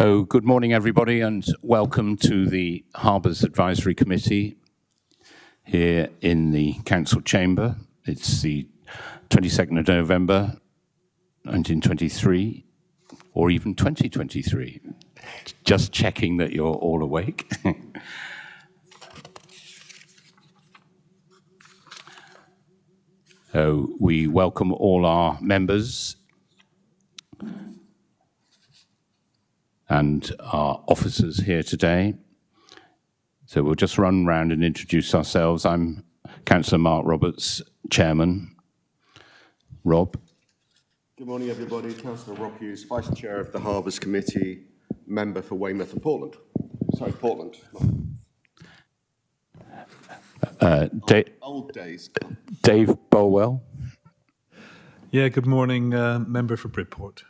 Oh, good morning, everybody, and welcome to the Harbours Advisory Committee here in the Council Chamber. It's the 22nd of November, 1923, or even 2023. Just checking that you're all awake. So we welcome all our members and our officers here today. So we'll just run round and introduce ourselves. I'm Councillor Mark Roberts, Chairman. Rob. Good morning, everybody. Councillor Rob Hughes, Vice Chair of the Harbours Committee, member for Weymouth and Portland. Sorry, Portland. Old days. Dave Bolwell. Yeah, good morning, member for Bridport.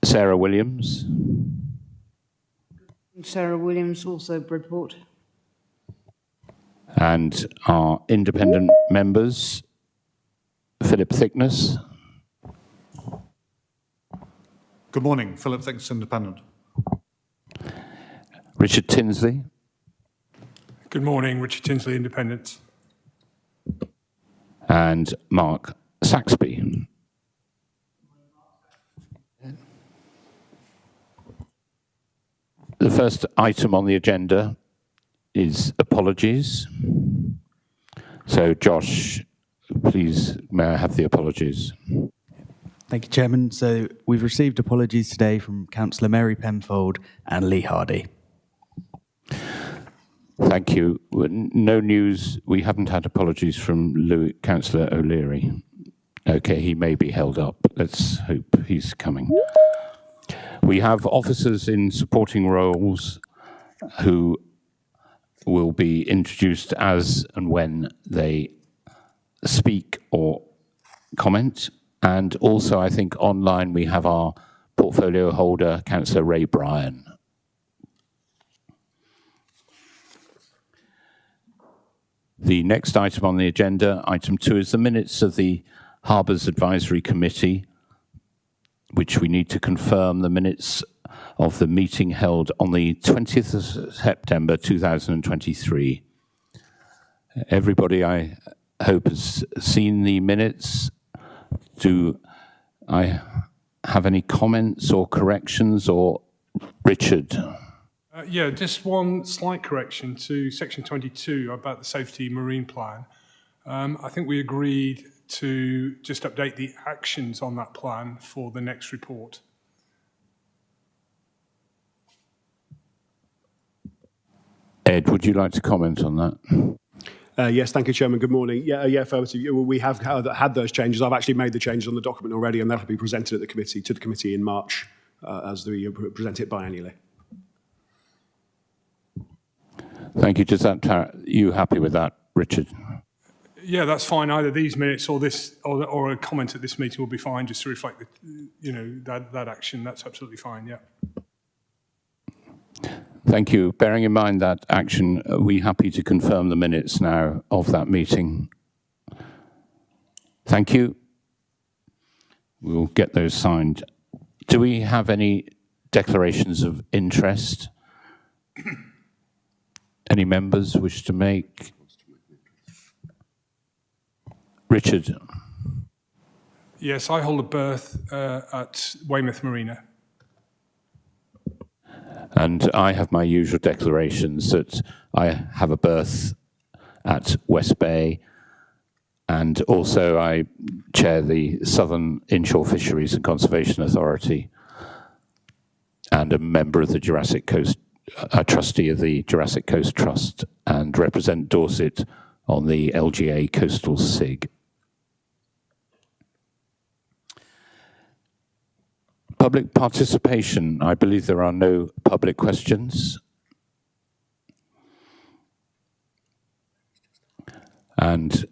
Sarah Williams. Sarah Williams, also Bridport. And our independent members, Philip Thickness. Good morning, Philip Thickness, Independent. Richard Tinsley. Good morning, Richard Tinsley, Independent. And Mark Saxby. The first item on the agenda is apologies. So, Josh, please, may I have the apologies? Thank you, Chairman. So we've received apologies today from Councillor Mary Penfold and Lee Hardy. Thank you. No news. We haven't had apologies from Councillor O'Leary. Okay, he may be held up. Let's hope he's coming. We have officers in supporting roles who will be introduced as and when they speak or comment. And also, I think online we have our portfolio holder, Councillor Ray Bryan. The next item on the agenda, item 2, is the minutes of the Harbours Advisory Committee, which we need to confirm the minutes of the meeting held on the 20th of September 2023. Everybody, I hope, has seen the minutes. Do I have any comments or corrections? Or Richard? Yeah, just one slight correction to section 22 about the safety marine plan. I think we agreed to just update the actions on that plan for the next report. Ed, would you like to comment on that? Yes, thank you, Chairman. Good morning. Yeah, affirmative. We have had those changes. I've actually made the changes on the document already, and that'll be presented at to the committee in March as we present it biannually. Thank you. Does that, are you happy with that, Richard? Yeah, that's fine. Either these minutes or this, or a comment at this meeting will be fine, just to reflect that action. That's absolutely fine. Yeah. Thank you. Bearing in mind that action, are we happy to confirm the minutes now of that meeting? Thank you. We'll get those signed. Do we have any declarations of interest? Any members wish to make? Richard. Yes, I hold a berth at Weymouth Marina. And I have my usual declarations that I have a berth at West Bay, and also I chair the Southern Inshore Fisheries and Conservation Authority and a member of the Jurassic Coast, a trustee of the Jurassic Coast Trust, and represent Dorset on the LGA Coastal SIG. Public participation. I believe there are no public questions. And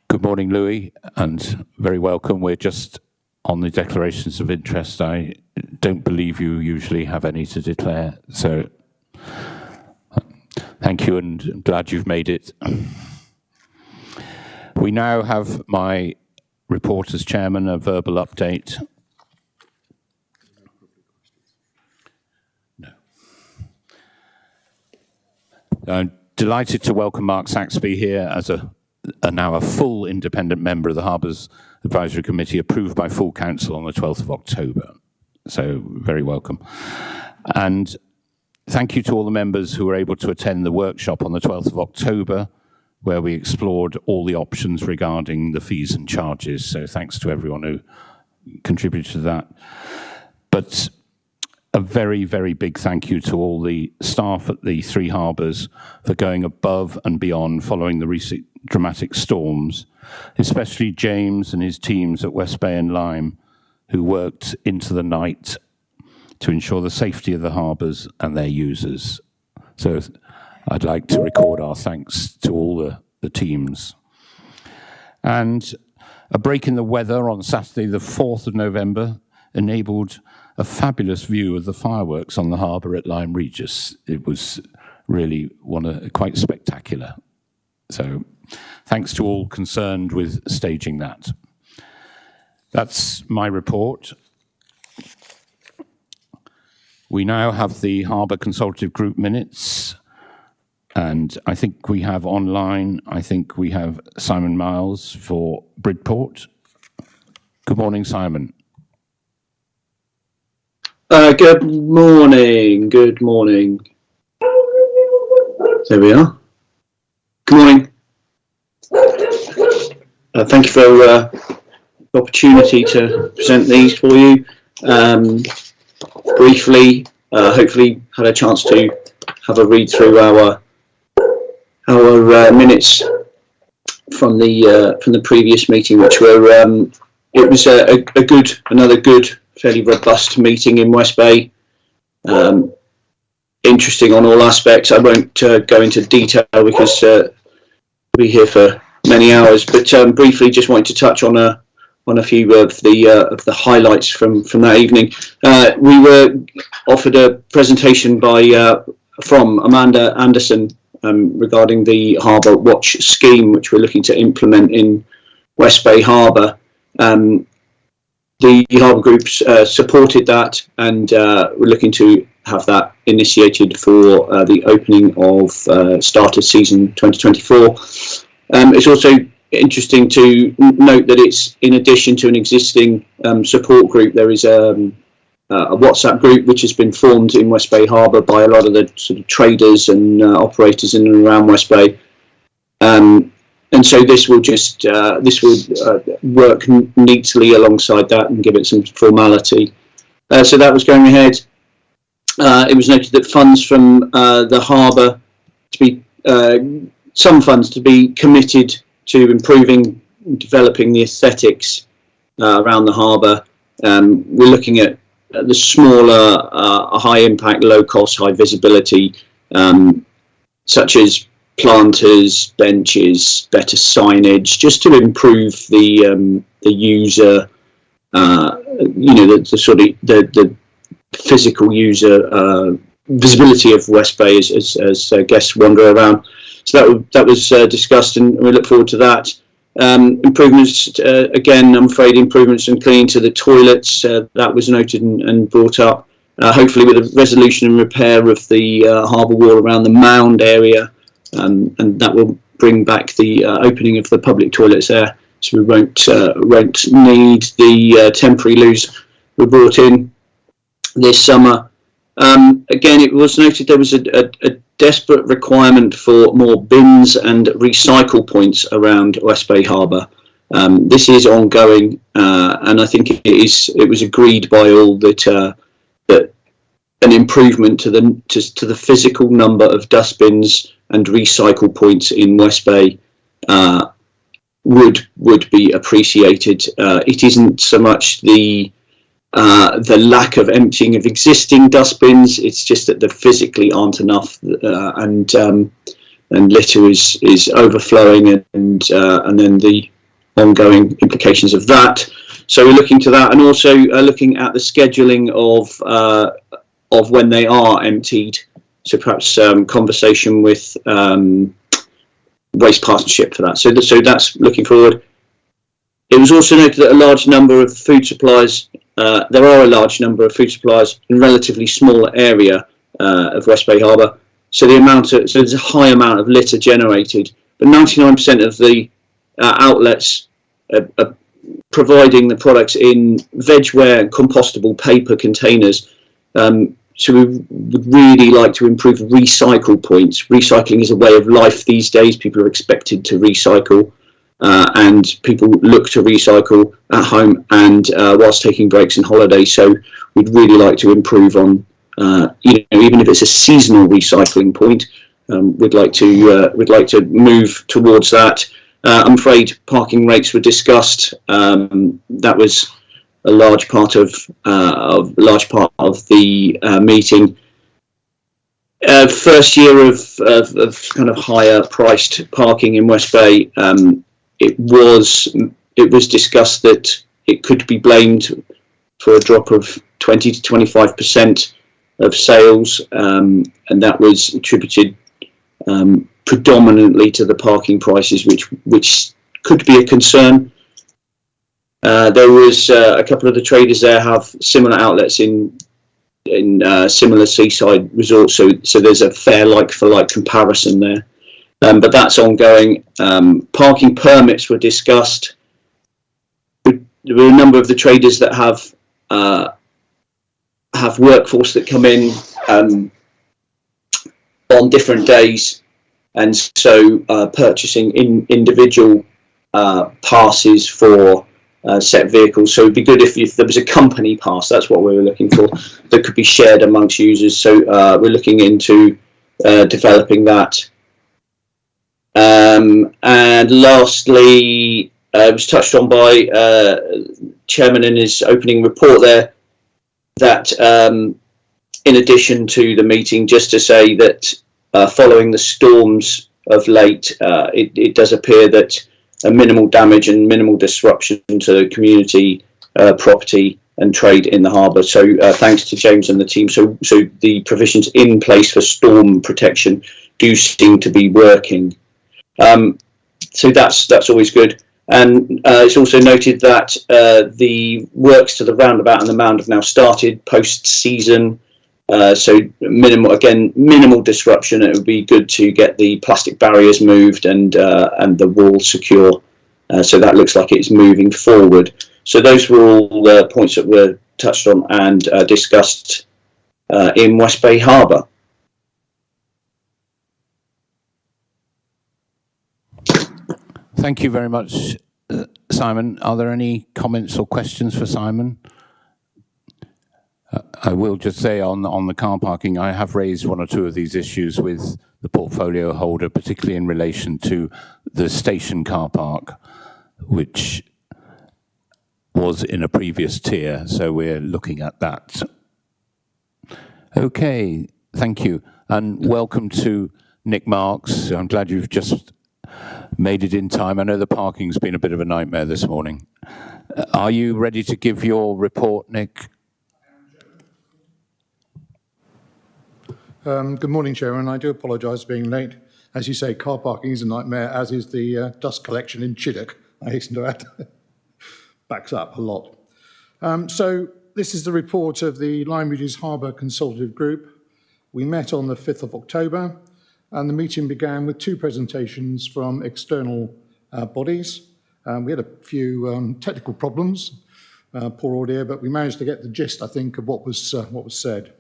good morning, Louis, and very welcome. We're just on the declarations of interest. I don't believe you usually have any to declare, so thank you, and I'm glad you've made it. We now have my report as chairman, a verbal update. I'm delighted to welcome Mark Saxby here as now a full independent member of the Harbours Advisory Committee, approved by full council on the 12th of October. So very welcome. And thank you to all the members who were able to attend the workshop on the 12th of October, where we explored all the options regarding the fees and charges. So thanks to everyone who contributed to that. But a very, very big thank you to all the staff at the three harbours for going above and beyond following the recent dramatic storms, especially James and his teams at West Bay and Lyme, who worked into the night to ensure the safety of the harbours and their users. So I'd like to record our thanks to all the teams. And a break in the weather on Saturday, the 4th of November, enabled a fabulous view of the fireworks on the harbour at Lyme Regis. It was really quite spectacular. So thanks to all concerned with staging that. That's my report. We now have the Harbour Consultative Group minutes, and I think we have online, we have Simon Miles for Bridport. Good morning, Simon. Good morning. Good morning. There we are. Good morning. Thank you for the opportunity to present these for you. Briefly, hopefully had a chance to have a read through our minutes from the previous meeting, which were it was another good, fairly robust meeting in West Bay. Interesting on all aspects. I won't go into detail because we'll be here for many hours. But briefly, just wanted to touch on a few of the highlights from that evening. We were offered a presentation from Amanda Anderson regarding the Harbour Watch scheme, which we're looking to implement in West Bay Harbour. The Harbour groups supported that, and we're looking to have that initiated for the opening of start of season 2024. It's also interesting to note that it's in addition to an existing support group. There is a WhatsApp group which has been formed in West Bay Harbour by a lot of the sort of traders and operators in and around West Bay. And so this will just work neatly alongside that and give it some formality. So that was going ahead. It was noted that funds from the harbour some funds to be committed to improving and developing the aesthetics around the harbour. We're looking at the smaller, high impact, low cost, high visibility, such as planters, benches, better signage, just to improve the user, the physical user visibility of West Bay as guests wander around. So that was discussed, and we look forward to that. Improvements, again, I'm afraid, improvements in cleaning to the toilets, that was noted and brought up. Hopefully with a resolution and repair of the harbour wall around the mound area, and that will bring back the opening of the public toilets there, so we won't need the temporary loos we brought in this summer. Again, it was noted there was a desperate requirement for more bins and recycle points around West Bay Harbour. This is ongoing, and I think it was agreed by all that that an improvement to the physical number of dustbins and recycle points in West Bay would be appreciated. It isn't so much the lack of emptying of existing dustbins; it's just that there physically aren't enough, and litter is overflowing, and then the ongoing implications of that. So we're looking to that, and also looking at the scheduling of when they are emptied. So perhaps conversation with Waste Partnership for that. So that's looking forward. It was also noted that a large number of food suppliers, there are a large number of food suppliers in a relatively small area of West Bay Harbour, so there's a high amount of litter generated, but 99% of the outlets are providing the products in vegware and compostable paper containers. So we would really like to improve recycle points. Recycling is a way of life these days. People are expected to recycle, and people look to recycle at home and whilst taking breaks and holidays. So we'd really like to improve on, even if it's a seasonal recycling point, we'd like to move towards that. I'm afraid parking rates were discussed. That was a large part of the meeting. First year of kind of higher priced parking in West Bay, it was discussed that it could be blamed for a drop of 20 to 25% of sales, and that was attributed predominantly to the parking prices, which could be a concern. There was a couple of the traders there have similar outlets in similar seaside resorts, so there's a fair like-for-like comparison there. But that's ongoing. Parking permits were discussed. There were a number of the traders that have workforce that come in on different days, and so purchasing individual passes for set vehicles. So it'd be good if there was a company pass. That's what we were looking for, that could be shared amongst users. So we're looking into developing that. And lastly, it was touched on by Chairman in his opening report there, that in addition to the meeting, just to say that following the storms of late, it does appear that minimal damage and minimal disruption to community property and trade in the harbour. So thanks to James and the team. So the provisions in place for storm protection do seem to be working. So that's always good. And it's also noted that the works to the roundabout and the mound have now started post-season. So minimal disruption. It would be good to get the plastic barriers moved and the wall secure. So that looks like it's moving forward. So those were all the points that were touched on and discussed in West Bay Harbour. Thank you very much, Simon. Are there any comments or questions for Simon? I will just say on the car parking, I have raised one or two of these issues with the portfolio holder, particularly in relation to the station car park, which was in a previous tier, so we're looking at that. Okay, thank you. And welcome to Nick Marks. I'm glad you've just made it in time. I know the parking's been a bit of a nightmare this morning. Are you ready to give your report, Nick? Good morning, Chairman. I do apologise for being late. As you say, car parking is a nightmare, as is the dust collection in Chiddock, I hasten to add. Backs up a lot. So this is the report of the Lyme Regis Harbour Consultative Group. We met on the 5th of October, and the meeting began with two presentations from external bodies. We had a few technical problems, poor audio, but we managed to get the gist, I think, of what was said.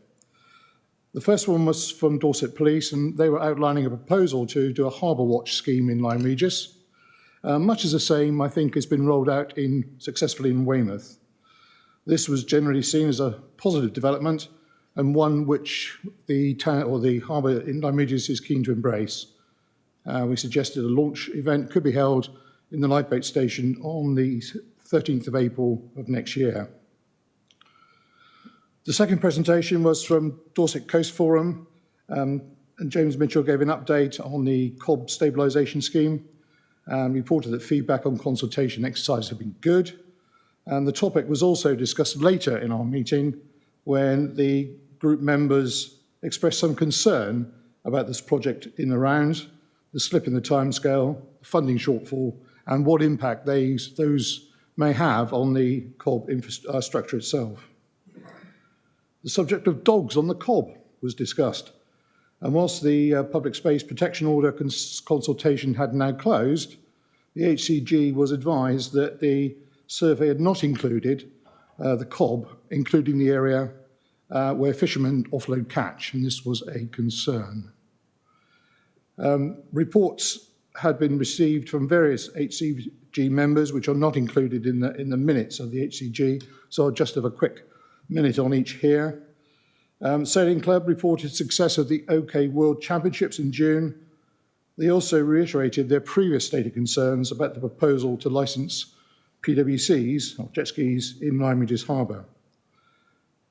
The first one was from Dorset Police, and they were outlining a proposal to do a harbour watch scheme in Lyme Regis. Much as the same, I think, has been rolled out successfully in Weymouth. This was generally seen as a positive development, and one which the town or the harbour in Lyme Regis is keen to embrace. We suggested a launch event could be held in the lifeboat station on the 13th of April of next year. The second presentation was from Dorset Coast Forum, and James Mitchell gave an update on the COB stabilisation scheme, and reported that feedback on consultation exercises have been good. And the topic was also discussed later in our meeting when the group members expressed some concern about this project in the round, the slip in the timescale, the funding shortfall, and what impact those may have on the COB infrastructure itself. The subject of dogs on the COB was discussed, And whilst the public space protection order consultation had now closed, the HCG was advised that the survey had not included the cob, including the area where fishermen offload catch, and this was a concern. Reports had been received from various HCG members, which are not included in the minutes of the HCG, so I'll just have a quick minute on each here. Sailing Club reported success of the OK World Championships in June. They also reiterated their previous stated concerns about the proposal to licence PWCs, or jet skis, in Lyme Regis Harbour.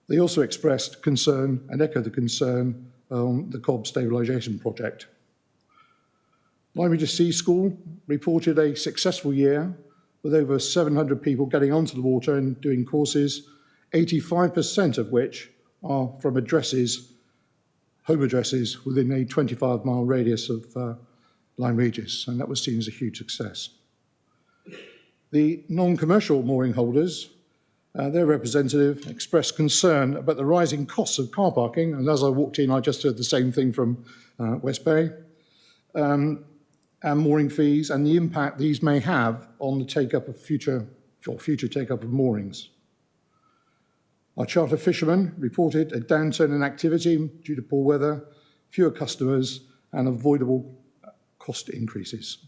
They also expressed concern and echoed the concern on the cob stabilisation project. Lyme Regis Sea School reported a successful year with over 700 people getting onto the water and doing courses, 85% of which are from addresses, home addresses, within a 25-mile radius of Lyme Regis, and that was seen as a huge success. The non-commercial mooring holders, their representative expressed concern about the rising costs of car parking, and as I walked in, I just heard the same thing from West Bay, and mooring fees, and the impact these may have on the take-up of future take-up of moorings. Our charter fishermen reported a downturn in activity due to poor weather, fewer customers, and avoidable cost increases.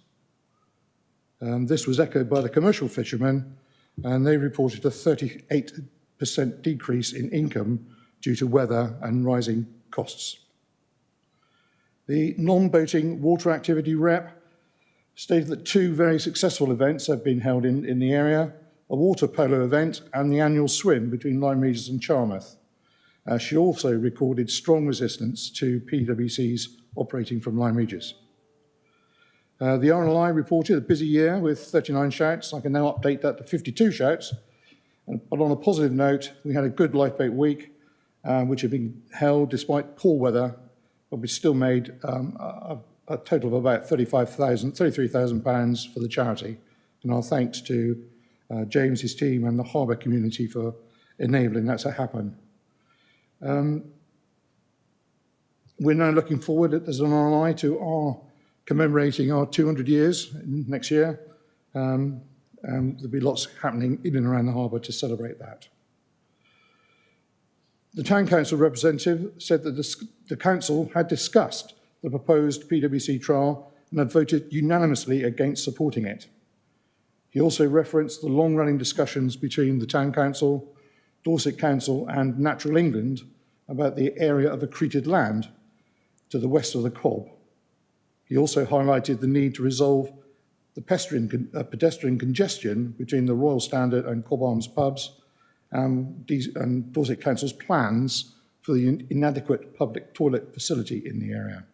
This was echoed by the commercial fishermen, and they reported a 38% decrease in income due to weather and rising costs. The non-boating water activity rep stated that two very successful events have been held in the area, a water polo event and the annual swim between Lyme Regis and Charmouth. She also recorded strong resistance to PWCs operating from Lyme Regis. The RLI reported a busy year with 39 shouts. I can now update that to 52 shouts. But on a positive note, we had a good lifeboat week, which had been held despite poor weather, but we still made a total of about £33,000 for the charity. And our thanks to James, his team, and the harbour community for enabling that to happen. We're now looking forward as an RLI to commemorating our 200 years next year. There'll be lots happening in and around the harbour to celebrate that. The Town Council representative said that the Council had discussed the proposed PwC trial and had voted unanimously against supporting it. He also referenced the long-running discussions between the Town Council, Dorset Council and Natural England about the area of accreted land to the west of the Cobb. He also highlighted the need to resolve the pedestrian congestion between the Royal Standard and Cobb Arms pubs and Dorset Council's plans for the inadequate public toilet facility in the area.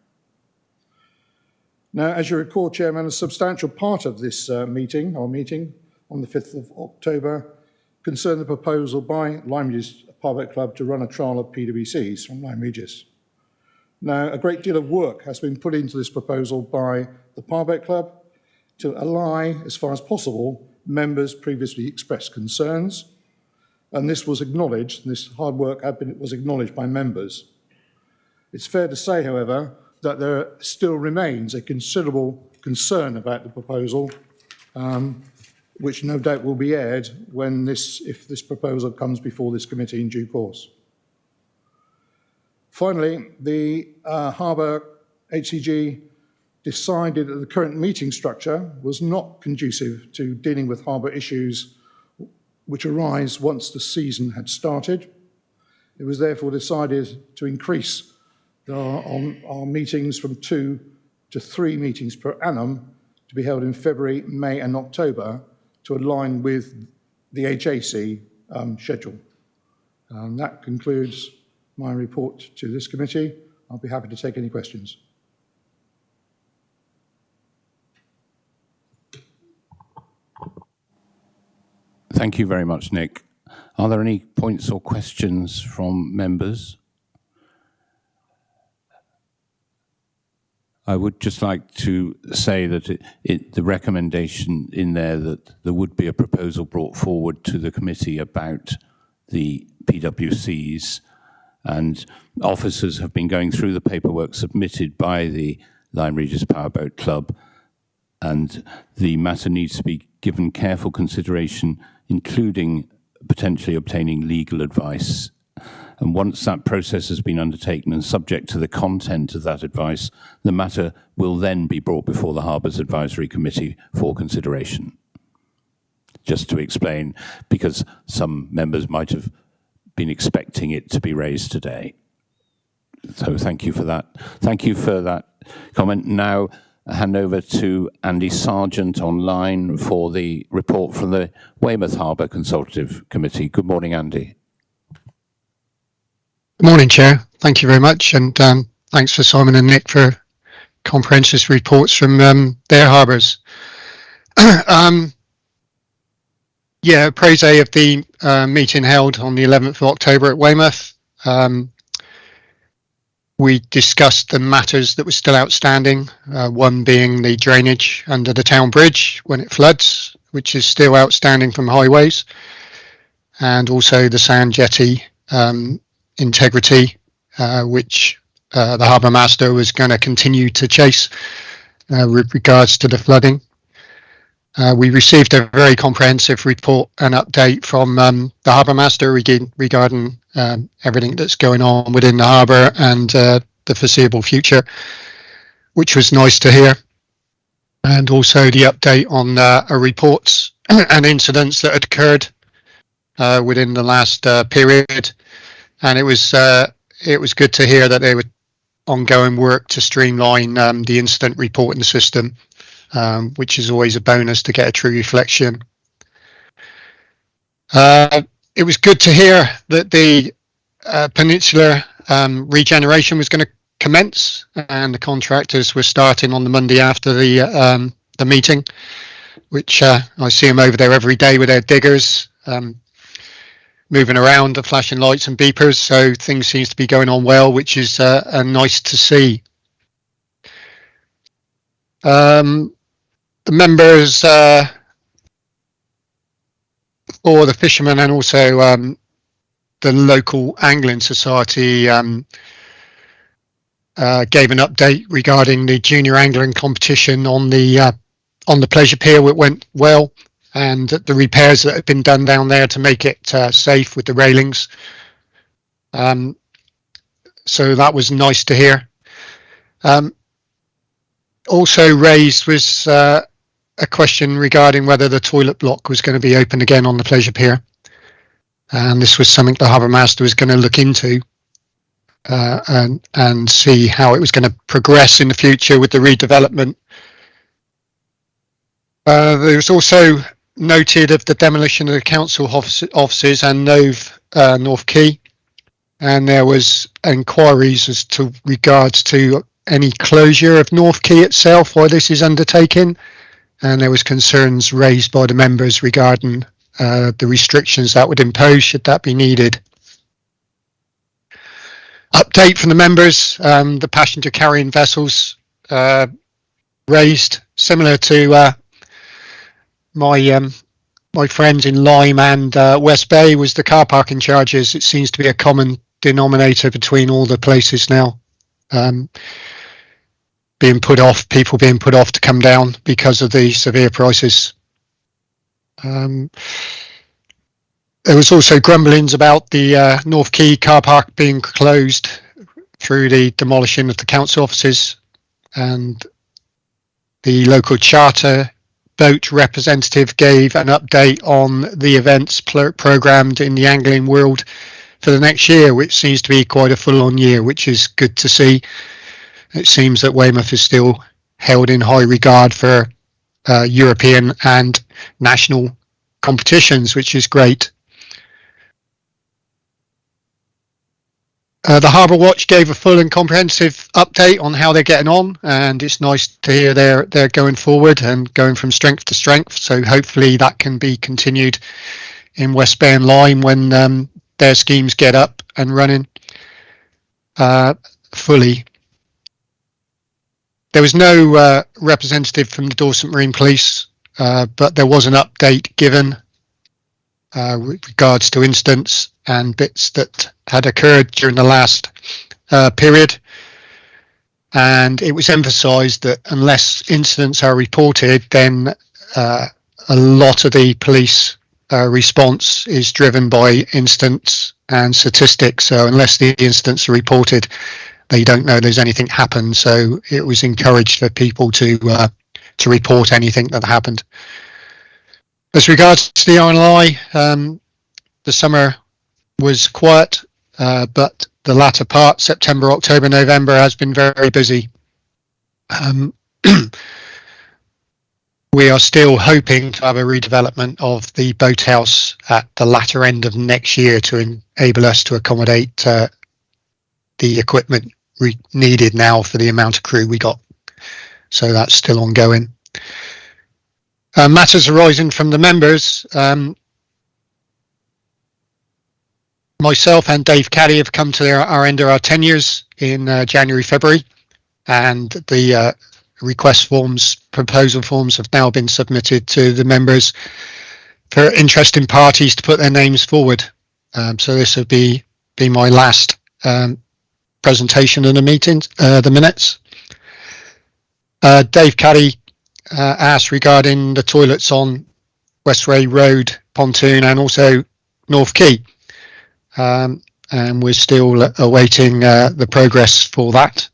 Now, as you recall, Chairman, a substantial part of this meeting on the 5th of October concerned the proposal by Lyme Regis Powerboat Club to run a trial of PwCs from Lyme Regis. Now, a great deal of work has been put into this proposal by the Powerboat Club to allay, as far as possible, members' previously expressed concerns, and this was acknowledged, this hard work was acknowledged by members. It's fair to say, however, that there still remains a considerable concern about the proposal, which no doubt will be aired if this proposal comes before this committee in due course. Finally, the Harbour HCG decided that the current meeting structure was not conducive to dealing with harbour issues which arise once the season had started. It was therefore decided to increase our meetings from 2 to 3 meetings per annum to be held in February, May and October to align with the HAC schedule. And that concludes my report to this committee. I'll be happy to take any questions. Thank you very much, Nick. Are there any points or questions from members? I would just like to say that the recommendation in there that there would be a proposal brought forward to the committee about the PwCs and officers have been going through the paperwork submitted by the Lyme Regis Powerboat Club, and the matter needs to be given careful consideration, including potentially obtaining legal advice. And once that process has been undertaken and subject to the content of that advice, the matter will then be brought before the Harbours Advisory Committee for consideration. Just to explain, because some members might have been expecting it to be raised today. So thank you for that. Thank you for that comment. Now, I hand over to Andy Sargent online for the report from the Weymouth Harbour Consultative Committee. Good morning, Andy. Good morning, Chair. Thank you very much, and thanks for Simon and Nick for comprehensive reports from their harbours. Yeah, praise of the meeting held on the 11th of October at Weymouth. We discussed the matters that were still outstanding, one being the drainage under the town bridge when it floods, which is still outstanding from highways, and also the sand jetty integrity, which the Harbour Master was going to continue to chase with regards to the flooding. We received a very comprehensive report and update from the Harbour Master regarding everything that's going on within the harbour and the foreseeable future, which was nice to hear. And also the update on reports and incidents that had occurred within the last period. And it was good to hear that there were ongoing work to streamline the incident reporting system, which is always a bonus to get a true reflection. It was good to hear that the peninsular regeneration was going to commence, and the contractors were starting on the Monday after the meeting, which I see them over there every day with their diggers, moving around, the flashing lights and beepers. So things seems to be going on well, which is nice to see. The members or the fishermen and also the local angling society gave an update regarding the junior angling competition on the pleasure pier. It went well, and the repairs that have been done down there to make it safe with the railings. So that was nice to hear. Also raised was a question regarding whether the toilet block was going to be open again on the pleasure pier. And this was something the Harbour Master was going to look into and see how it was going to progress in the future with the redevelopment. There was also noted of the demolition of the council offices and North Quay, and there was inquiries as to regards to any closure of North Quay itself while this is undertaken, and there was concerns raised by the members regarding the restrictions that would impose should that be needed. Update from the members, the passenger carrying vessels raised, similar to my friends in Lyme and West Bay, was the car parking charges. It seems to be a common denominator between all the places now, people being put off to come down because of the severe prices. There was also grumblings about the North Quay car park being closed through the demolition of the council offices, and the local charter boat representative gave an update on the events programmed in the angling world for the next year, which seems to be quite a full-on year, which is good to see. It seems that Weymouth is still held in high regard for European and national competitions, which is great. The Harbour Watch gave a full and comprehensive update on how they're getting on, and it's nice to hear they're going forward and going from strength to strength. So hopefully that can be continued in West Bay and Lyme when their schemes get up and running fully. There was no representative from the Dorset Marine Police, but there was an update given with regards to incidents and bits that had occurred during the last period. And it was emphasised that unless incidents are reported, then a lot of the police response is driven by incidents and statistics. So unless the incidents are reported, they don't know there's anything happened. So it was encouraged for people to report anything that happened. As regards to the RNLI, the summer was quiet, but the latter part, September, October, November, has been very busy. We are still hoping to have a redevelopment of the boathouse at the latter end of next year to enable us to accommodate the equipment needed now for the amount of crew we got. So that's still ongoing. Matters arising from the members. Myself and Dave Caddy have come to our end of our tenures in January, February, and the proposal forms have now been submitted to the members for interested parties to put their names forward. So this would be my last presentation of the meetings, the minutes. Dave Caddy asked regarding the toilets on Westray Road, Pontoon, and also North Quay. And we're still awaiting the progress for that.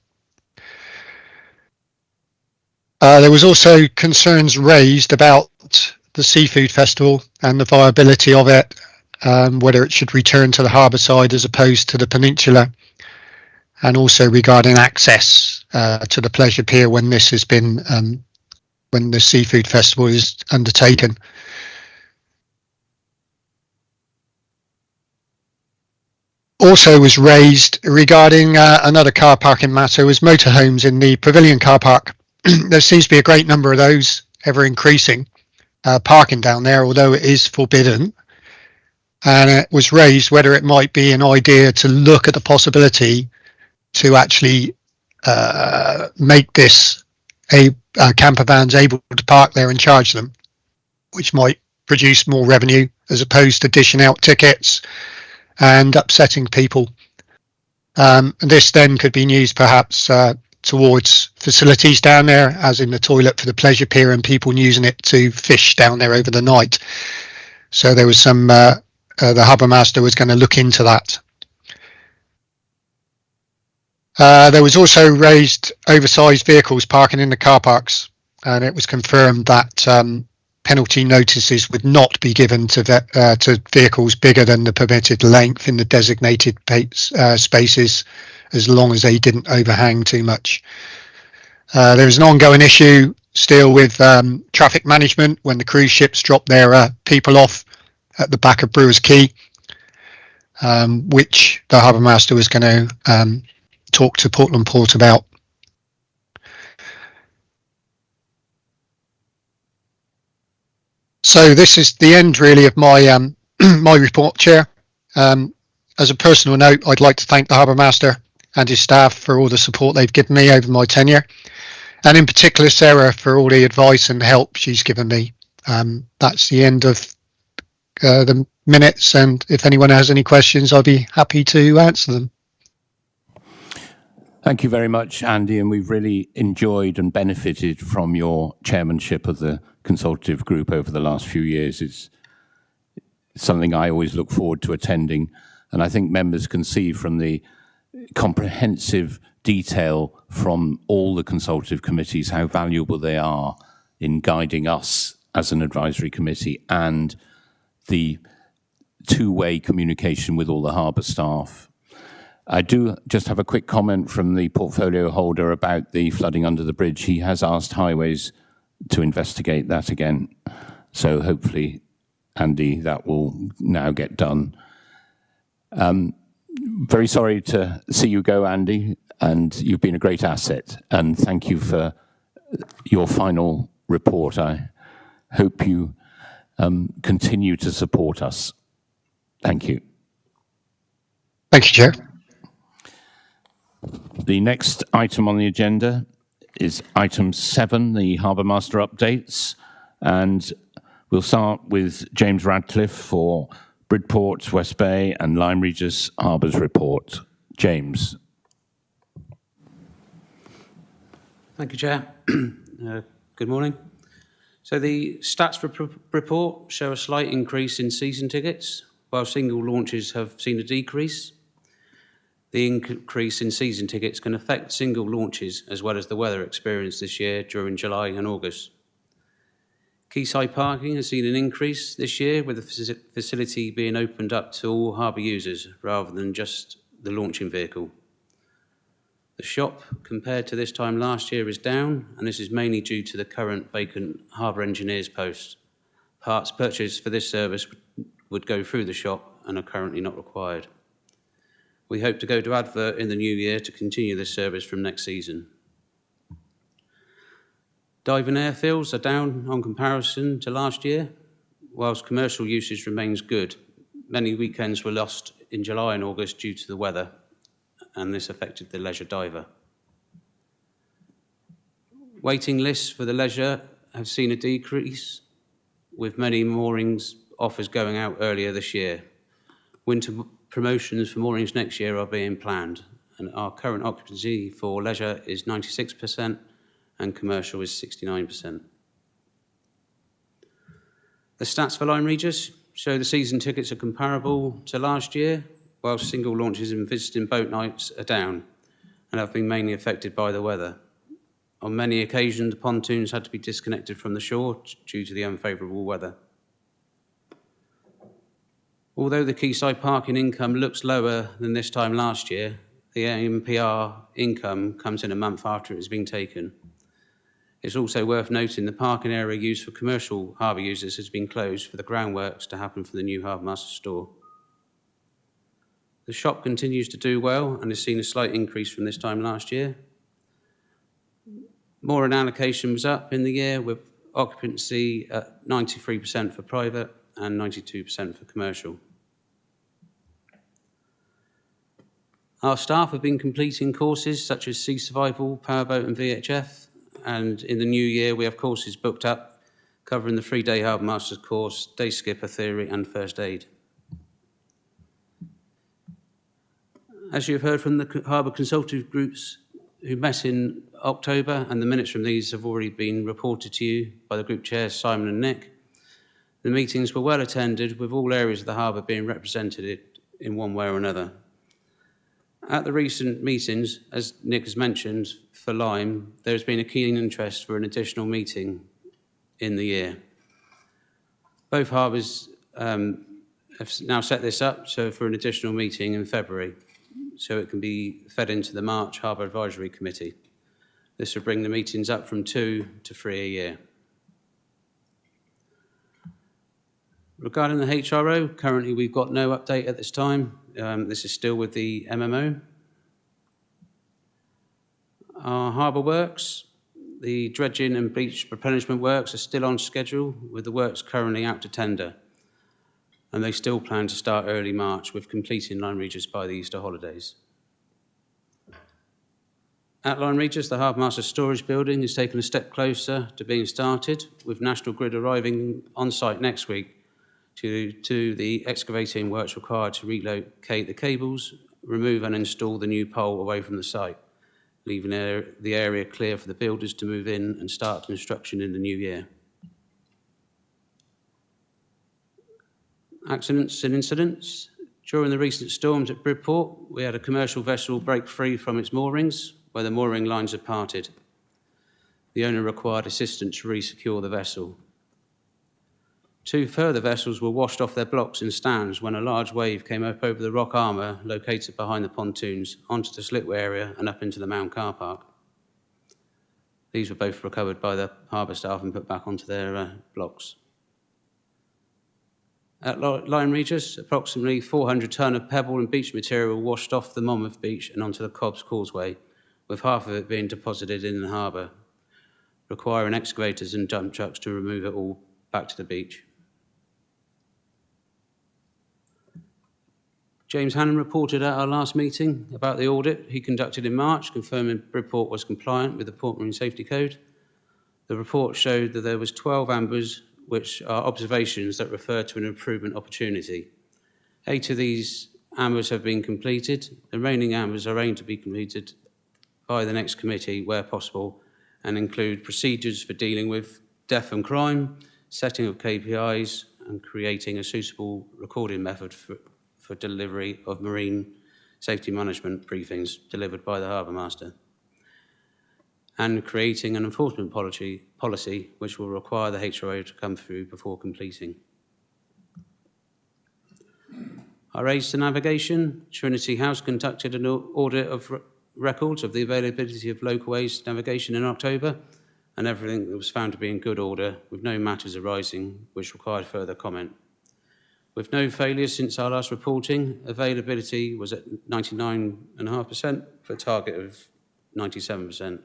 There was also concerns raised about the seafood festival and the viability of it, whether it should return to the harbour side as opposed to the peninsula, and also regarding access to the pleasure pier when this has been when the seafood festival is undertaken. Also was raised regarding another car parking matter was motorhomes in the Pavilion car park. There seems to be a great number of those, ever increasing, parking down there, although it is forbidden. And it was raised whether it might be an idea to look at the possibility to actually make this camper vans able to park there and charge them, which might produce more revenue as opposed to dishing out tickets and upsetting people. This then could be used perhaps towards facilities down there, as in the toilet for the pleasure pier, and people using it to fish down there over the night. So there was some, the harbour master was going to look into that. There was also raised oversized vehicles parking in the car parks, and it was confirmed that penalty notices would not be given to vehicles bigger than the permitted length in the designated spaces, as long as they didn't overhang too much. There is an ongoing issue still with traffic management when the cruise ships drop their people off at the back of Brewers Quay, which the harbour master was going to talk to Portland Port about. So this is the end really of my my report, Chair. As a personal note, I'd like to thank the harbour master and his staff for all the support they've given me over my tenure, and in particular Sarah for all the advice and help she's given me. That's the end of the minutes, and if anyone has any questions, I'll be happy to answer them. Thank you very much, Andy, and we've really enjoyed and benefited from your chairmanship of the consultative group over the last few years. It's something I always look forward to attending, and I think members can see from the comprehensive detail from all the consultative committees how valuable they are in guiding us as an advisory committee, and the two-way communication with all the harbour staff. I do just have a quick comment from the portfolio holder about the flooding under the bridge. He has asked Highways to investigate that again. So hopefully, Andy, that will now get done. Very sorry to see you go, Andy, and you've been a great asset. And thank you for your final report. I hope you continue to support us. Thank you. Thank you, Chair. The next item on the agenda is item 7, the Harbour Master updates. And we'll start with James Radcliffe for Bridport, West Bay, and Lyme Regis Harbours report. James. Thank you, Chair. Good morning. So the stats report show a slight increase in season tickets, while single launches have seen a decrease. The increase in season tickets can affect single launches as well as the weather experienced this year during July and August. Quayside parking has seen an increase this year, with the facility being opened up to all harbour users rather than just the launching vehicle. The shop, compared to this time last year, is down, and this is mainly due to the current vacant harbour engineer's post. Parts purchased for this service would go through the shop and are currently not required. We hope to go to advert in the new year to continue this service from next season. Diving airfields are down on comparison to last year, whilst commercial usage remains good. Many weekends were lost in July and August due to the weather, and this affected the leisure diver. Waiting lists for the leisure have seen a decrease, with many moorings offers going out earlier this year. Winter promotions for moorings next year are being planned, and our current occupancy for leisure is 96% and commercial is 69%. The stats for Lyme Regis show the season tickets are comparable to last year, while single launches and visiting boat nights are down and have been mainly affected by the weather. On many occasions, the pontoons had to be disconnected from the shore due to the unfavourable weather. Although the quayside parking income looks lower than this time last year, the AMPR income comes in a month after it has been taken. It's also worth noting the parking area used for commercial harbour users has been closed for the groundworks to happen for the new Harbour Master store. The shop continues to do well and has seen a slight increase from this time last year. Mooring allocation was up in the year, with occupancy at 93% for private and 92% for commercial. Our staff have been completing courses such as Sea Survival, Powerboat and VHF, and in the new year we have courses booked up covering the 3-day Harbour Masters course, Day Skipper Theory and First Aid. As you've heard from the Harbour Consultative Groups who met in October, and the minutes from these have already been reported to you by the group chairs Simon and Nick, the meetings were well attended, with all areas of the harbour being represented in one way or another. At the recent meetings, as Nick has mentioned, for Lyme, there has been a keen interest for an additional meeting in the year. Both harbours have now set this up for an additional meeting in February, so it can be fed into the March Harbour Advisory Committee. This will bring the meetings up from 2 to 3 a year. Regarding the HRO, currently we've got no update at this time. This is still with the MMO. Our harbour works, the dredging and beach replenishment works are still on schedule, with the works currently out to tender. And they still plan to start early March, with completing Lyme Regis by the Easter holidays. At Lyme Regis, the Harbour Master storage building is taken a step closer to being started, with National Grid arriving on site next week to the excavating works required to relocate the cables, remove and install the new pole away from the site, leaving the area clear for the builders to move in and start construction in the new year. Accidents and incidents. During the recent storms at Bridport, we had a commercial vessel break free from its moorings where the mooring lines had parted. The owner required assistance to re-secure the vessel. 2 further vessels were washed off their blocks and stands when a large wave came up over the rock armour located behind the pontoons, onto the slipway area and up into the Mount car park. These were both recovered by the harbour staff and put back onto their blocks. At Lyme Regis, approximately 400 tonne of pebble and beach material washed off the Monmouth Beach and onto the Cobbs Causeway, with half of it being deposited in the harbour, requiring excavators and dump trucks to remove it all back to the beach. James Hannon reported at our last meeting about the audit he conducted in March, confirming Bridport was compliant with the Port Marine Safety Code. The report showed that there was 12 ambers, which are observations that refer to an improvement opportunity. 8 of these ambers have been completed. The remaining ambers are aimed to be completed by the next committee where possible and include procedures for dealing with death and crime, setting of KPIs and creating a suitable recording method for delivery of marine safety management briefings delivered by the Harbour Master, and creating an enforcement policy which will require the HRO to come through before completing. Our aids to navigation, Trinity House conducted an audit of records of the availability of local aids to navigation in October, and everything was found to be in good order, with no matters arising which required further comment. With no failures since our last reporting, availability was at 99.5% for a target of 97%.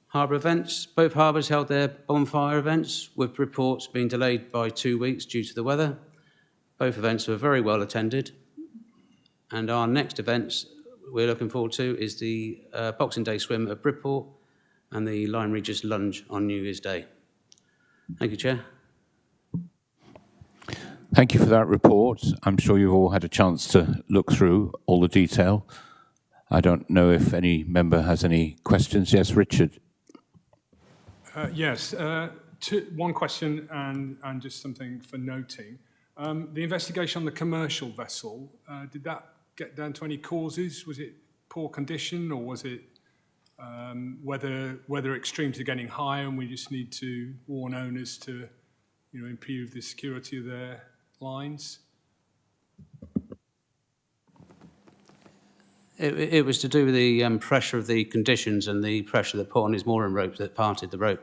Harbour events. Both harbours held their bonfire events, with reports being delayed by 2 weeks due to the weather. Both events were very well attended. And our next events we're looking forward to is the Boxing Day swim at Bridport and the Lyme Regis lunge on New Year's Day. Thank you, Chair. Thank you for that report. I'm sure you've all had a chance to look through all the detail. I don't know if any member has any questions. Yes, Richard. Yes, one question and just something for noting. The investigation on the commercial vessel, did that get down to any causes? Was it poor condition, or was it weather extremes are getting higher and we just need to warn owners to, improve the security of their lines? It was to do with the pressure of the conditions and the pressure that put on his mooring rope that parted the rope.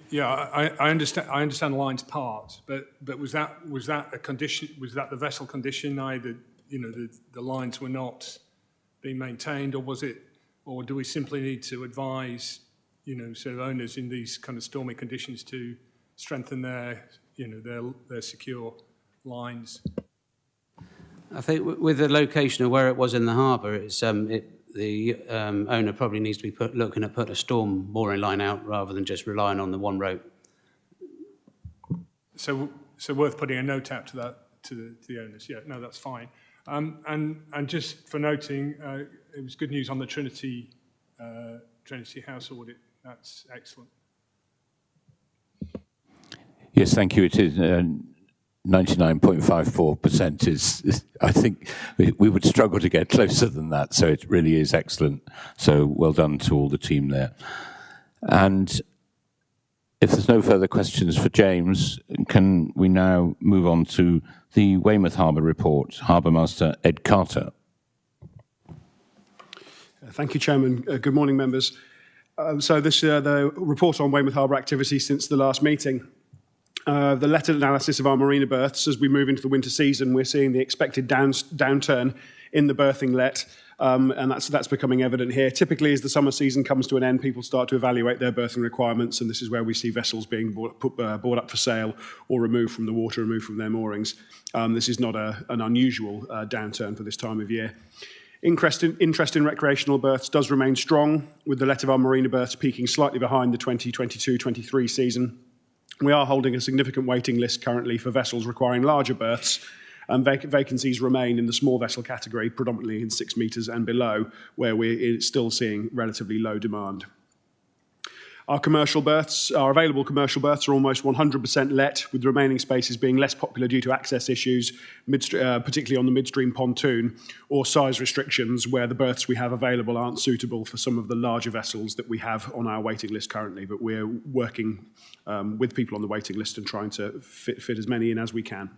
Yeah, I understand. I understand the line's part, but was that a condition? Was that the vessel condition? Either the lines were not being maintained, or was it? Or do we simply need to advise sort of owners in these kind of stormy conditions to strengthen their their secure lines? I think with the location of where it was in the harbour, it's the owner probably needs to be looking at putting a storm mooring line out rather than just relying on the one rope. So worth putting a note out to that to the owners. Yeah, no, that's fine. And just for noting, it was good news on the Trinity House audit. That's excellent. Yes, thank you. It is 99.54% is, I think we would struggle to get closer than that. So it really is excellent. So well done to all the team there. And if there's no further questions for James, can we now move on to the Weymouth Harbour report? Harbour Master Ed Carter. Thank you, Chairman. Good morning, members. So this the report on Weymouth Harbour activity since the last meeting. The letter analysis of our marina berths as we move into the winter season, we're seeing the expected downturn in the berthing let, and that's becoming evident here. Typically, as the summer season comes to an end, people start to evaluate their berthing requirements, and this is where we see vessels being brought up for sale or removed from the water, removed from their moorings. This is not an unusual downturn for this time of year. Interest in recreational berths does remain strong, with the let of our marina berths peaking slightly behind the 2022-23 season. We are holding a significant waiting list currently for vessels requiring larger berths, and vacancies remain in the small vessel category, predominantly in 6 metres and below, where we're still seeing relatively low demand. Our available commercial berths are almost 100% let, with the remaining spaces being less popular due to access issues, particularly on the midstream pontoon, or size restrictions where the berths we have available aren't suitable for some of the larger vessels that we have on our waiting list currently. But we're working with people on the waiting list and trying to fit as many in as we can.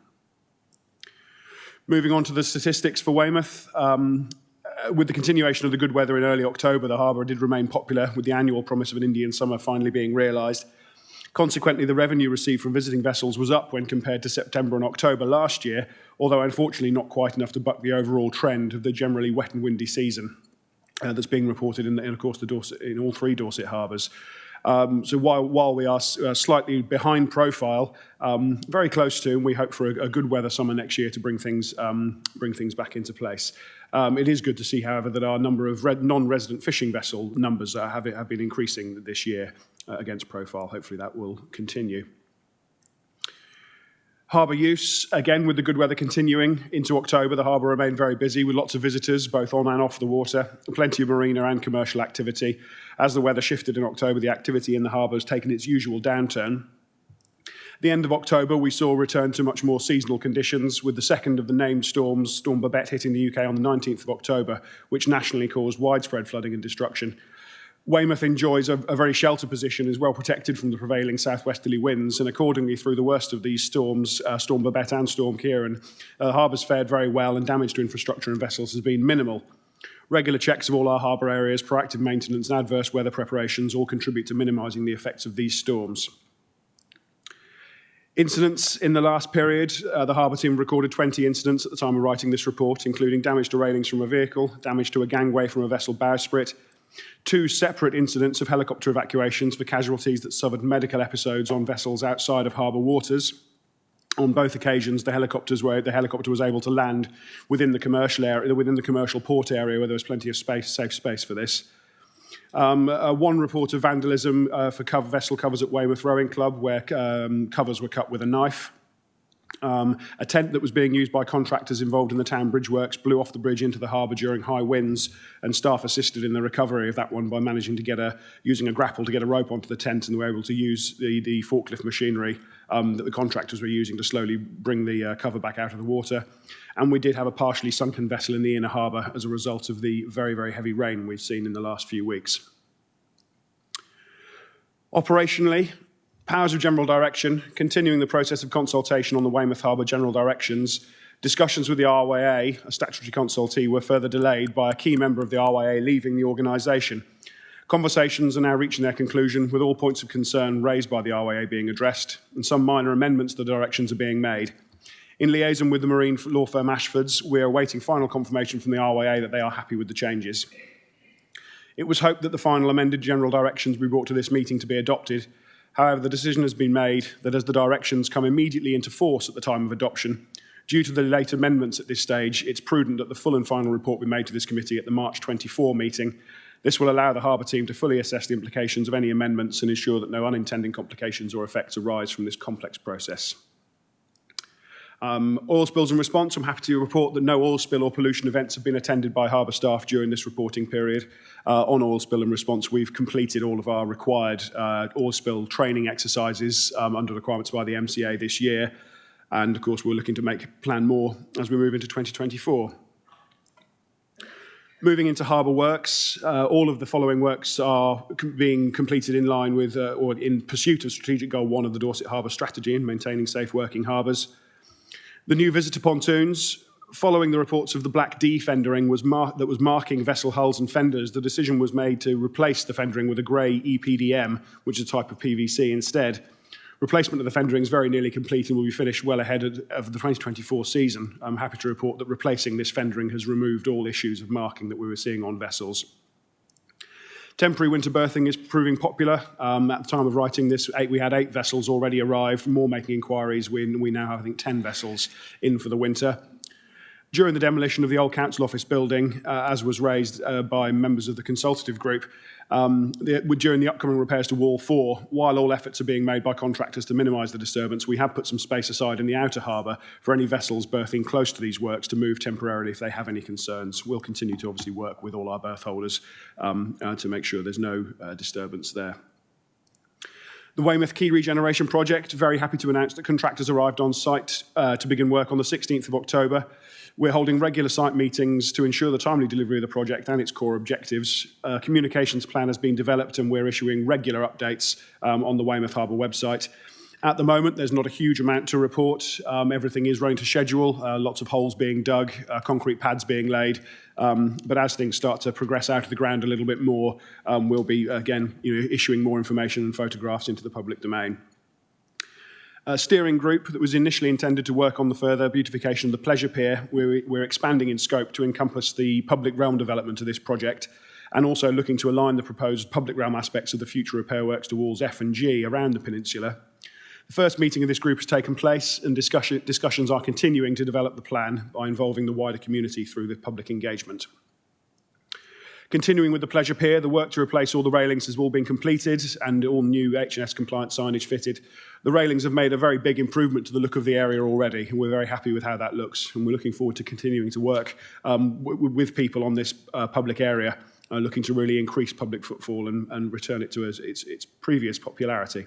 Moving on to the statistics for Weymouth. With the continuation of the good weather in early October, the harbour did remain popular, with the annual promise of an Indian summer finally being realised. Consequently, the revenue received from visiting vessels was up when compared to September and October last year, although unfortunately not quite enough to buck the overall trend of the generally wet and windy season that's being reported in of course, in all 3 Dorset harbours. So while we are slightly behind profile, very close to, and we hope for a good weather summer next year to bring things back into place. It is good to see, however, that our number of non-resident fishing vessel numbers have been increasing this year against profile. Hopefully that will continue. Harbour use, again, with the good weather continuing into October, the harbour remained very busy with lots of visitors, both on and off the water, plenty of marina and commercial activity. As the weather shifted in October, the activity in the harbour has taken its usual downturn. The end of October, we saw a return to much more seasonal conditions, with the second of the named storms, Storm Babette, hitting the UK on the 19th of October, which nationally caused widespread flooding and destruction. Weymouth enjoys a very sheltered position, is well protected from the prevailing southwesterly winds, and accordingly, through the worst of these storms, Storm Babette and Storm Kieran, harbours fared very well, and damage to infrastructure and vessels has been minimal. Regular checks of all our harbour areas, proactive maintenance and adverse weather preparations all contribute to minimising the effects of these storms. Incidents in the last period, the harbour team recorded 20 incidents at the time of writing this report, including damage to railings from a vehicle, damage to a gangway from a vessel bowsprit, 2 separate incidents of helicopter evacuations for casualties that suffered medical episodes on vessels outside of harbour waters. On both occasions, the helicopter was able to land within the commercial area, within the commercial port area, where there was plenty of space, safe space for this. One report of vandalism for vessel covers at Weymouth Rowing Club, where covers were cut with a knife. A tent that was being used by contractors involved in the town bridge works blew off the bridge into the harbour during high winds, and staff assisted in the recovery of that one by managing to using a grapple to get a rope onto the tent, and they were able to use the forklift machinery that the contractors were using to slowly bring the cover back out of the water. And we did have a partially sunken vessel in the inner harbour as a result of the very, very heavy rain we've seen in the last few weeks. Operationally, powers of general direction, continuing the process of consultation on the Weymouth Harbour general directions. Discussions with the RYA, a statutory consultee, were further delayed by a key member of the RYA leaving the organisation. Conversations are now reaching their conclusion, with all points of concern raised by the RYA being addressed, and some minor amendments to the directions are being made. In liaison with the marine law firm Ashfords, we are awaiting final confirmation from the RYA that they are happy with the changes. It was hoped that the final amended general directions be brought to this meeting to be adopted. However, the decision has been made that as the directions come immediately into force at the time of adoption, due to the late amendments at this stage, it's prudent that the full and final report be made to this committee at the March 24 meeting. This will allow the Harbour team to fully assess the implications of any amendments and ensure that no unintended complications or effects arise from this complex process. Oil spills in response, I'm happy to report that no oil spill or pollution events have been attended by harbour staff during this reporting period. On oil spill in response, we've completed all of our required oil spill training exercises under requirements by the MCA this year. And of course, we're looking to plan more as we move into 2024. Moving into harbour works, all of the following works are being completed in line with or in pursuit of strategic goal 1 of the Dorset Harbour strategy in maintaining safe working harbours. The new visitor pontoons, following the reports of the black defendering that was marking vessel hulls and fenders, the decision was made to replace the fendering with a grey EPDM, which is a type of PVC instead. Replacement of the fendering is very nearly complete and will be finished well ahead of the 2024 season. I'm happy to report that replacing this fendering has removed all issues of marking that we were seeing on vessels. Temporary winter berthing is proving popular. At the time of writing this, we had 8 vessels already arrived, more making inquiries. We now have, I think, 10 vessels in for the winter. During the demolition of the old council office building, as was raised by members of the consultative group, during the upcoming repairs to Wall 4, while all efforts are being made by contractors to minimise the disturbance, we have put some space aside in the outer harbour for any vessels berthing close to these works to move temporarily if they have any concerns. We'll continue to obviously work with all our berth holders to make sure there's no disturbance there. The Weymouth Quay Regeneration Project, very happy to announce that contractors arrived on site to begin work on the 16th of October. We're holding regular site meetings to ensure the timely delivery of the project and its core objectives. A communications plan has been developed and we're issuing regular updates on the Weymouth Harbour website. At the moment, there's not a huge amount to report. Everything is running to schedule, lots of holes being dug, concrete pads being laid. But as things start to progress out of the ground a little bit more, we'll be, again, issuing more information and photographs into the public domain. A steering group that was initially intended to work on the further beautification of the pleasure pier, we're expanding in scope to encompass the public realm development of this project, and also looking to align the proposed public realm aspects of the future repair works to walls F and G around the peninsula. The first meeting of this group has taken place, and discussions are continuing to develop the plan by involving the wider community through the public engagement. Continuing with the Pleasure Pier, the work to replace all the railings has all been completed and all new H&S compliant signage fitted. The railings have made a very big improvement to the look of the area already, and we're very happy with how that looks. And we're looking forward to continuing to work with people on this public area, looking to really increase public footfall and return it to its previous popularity.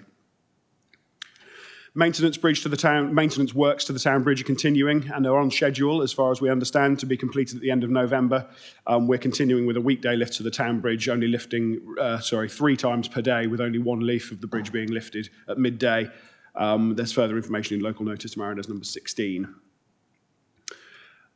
Maintenance works to the town bridge are continuing and are on schedule, as far as we understand, to be completed at the end of November. We're continuing with a weekday lift to the town bridge, only lifting, 3 times per day, with only 1 leaf of the bridge being lifted at midday. There's further information in local notice to Mariners number 16.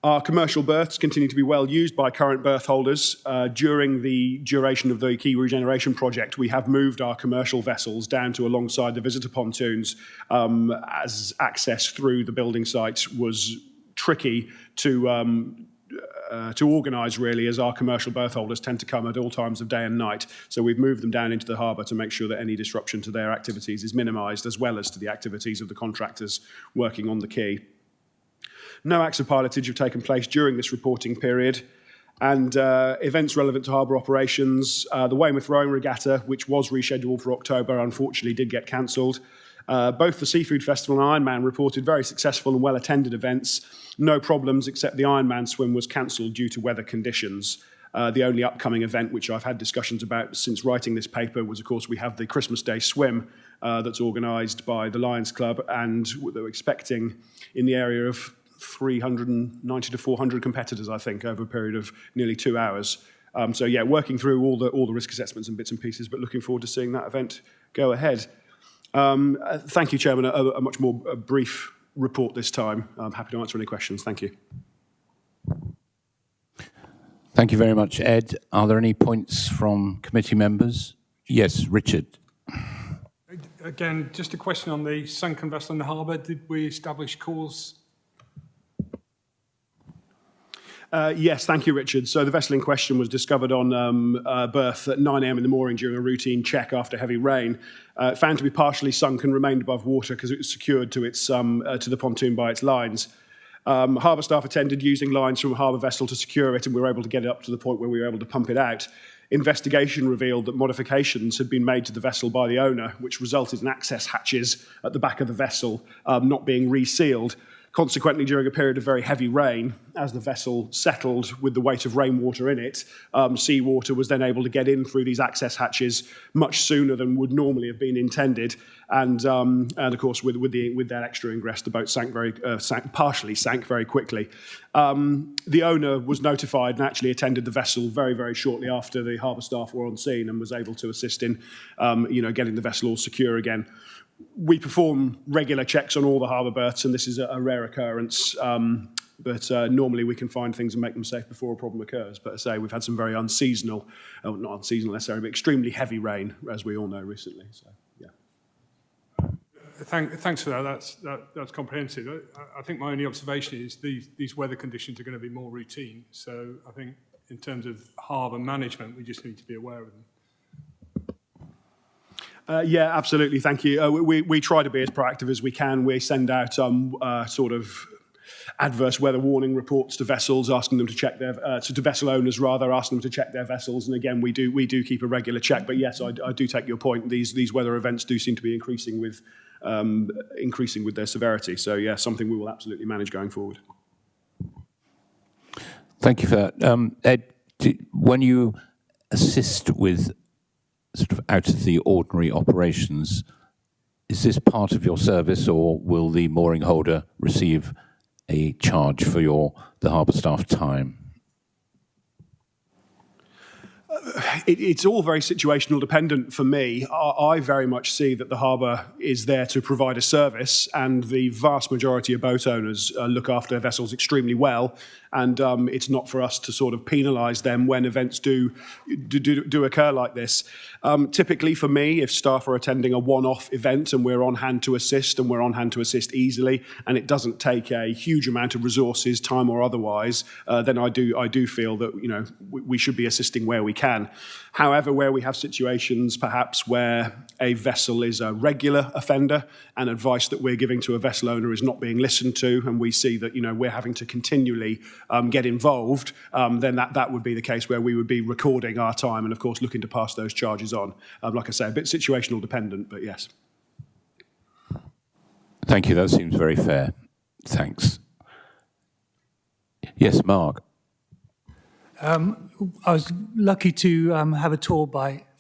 Our commercial berths continue to be well used by current berth holders. During the duration of the quay regeneration project, we have moved our commercial vessels down to alongside the visitor pontoons, as access through the building site was tricky to organise, really, as our commercial berth holders tend to come at all times of day and night. So we've moved them down into the harbour to make sure that any disruption to their activities is minimised, as well as to the activities of the contractors working on the quay. No acts of pilotage have taken place during this reporting period, and events relevant to harbour operations, the Weymouth Rowing Regatta, which was rescheduled for October, unfortunately did get cancelled. Both the Seafood Festival and Ironman reported very successful and well-attended events. No problems, except the Ironman swim was cancelled due to weather conditions. The only upcoming event, which I've had discussions about since writing this paper, was, of course, we have the Christmas Day swim that's organised by the Lions Club, and they're expecting in the area of 390 to 400 competitors, I think, over a period of nearly 2 hours. So yeah, working through all the risk assessments and bits and pieces, but looking forward to seeing that event go ahead. Thank you, Chairman. A much more brief report this time. I'm happy to answer any questions. Thank you. Thank you very much, Ed. Are there any points from committee members? Yes, Richard. Again, just a question on the sunken vessel in the harbour. Did we establish cause? Yes, thank you, Richard. So the vessel in question was discovered on berth at 9 a.m. in the morning during a routine check after heavy rain. Found to be partially sunk and remained above water because it was secured to to the pontoon by its lines. Harbour staff attended using lines from a harbour vessel to secure it, and we were able to get it up to the point where we were able to pump it out. Investigation revealed that modifications had been made to the vessel by the owner, which resulted in access hatches at the back of the vessel not being resealed. Consequently, during a period of very heavy rain, as the vessel settled with the weight of rainwater in it, seawater was then able to get in through these access hatches much sooner than would normally have been intended. And of course, with that extra ingress, the boat partially sank very quickly. The owner was notified and actually attended the vessel very, very shortly after the harbour staff were on scene and was able to assist in, getting the vessel all secure again. We perform regular checks on all the harbour berths, and this is a rare occurrence. But normally we can find things and make them safe before a problem occurs. But as I say, we've had some very not unseasonal necessarily, but extremely heavy rain, as we all know recently. So, yeah. Thanks for that. That's comprehensive. I think my only observation is these weather conditions are going to be more routine. So I think in terms of harbour management, we just need to be aware of them. Yeah, absolutely. Thank you. We try to be as proactive as we can. We send out sort of adverse weather warning reports to vessels, asking them to check their to vessel owners rather, asking them to check their vessels. And again, we do keep a regular check. But yes, I do take your point. These weather events do seem to be increasing with their severity. So yeah, something we will absolutely manage going forward. Thank you for that, Ed. When you assist with sort of out of the ordinary operations, is this part of your service, or will the mooring holder receive a charge for the harbour staff time? It's all very situational dependent for me. I very much see that the harbour is there to provide a service, and the vast majority of boat owners look after their vessels extremely well. And it's not for us to sort of penalise them when events do occur like this. Typically for me, if staff are attending a one-off event and we're on hand to assist, and we're on hand to assist easily, and it doesn't take a huge amount of resources, time or otherwise, then I do feel that we should be assisting where we can. can. However, where we have situations perhaps where a vessel is a regular offender and advice that we're giving to a vessel owner is not being listened to, and we see that we're having to continually get involved, then that would be the case where we would be recording our time and, of course, looking to pass those charges on. Like I say, a bit situational dependent, but yes. Thank you. That seems very fair. Thanks. Yes, Mark. I was lucky to have a tour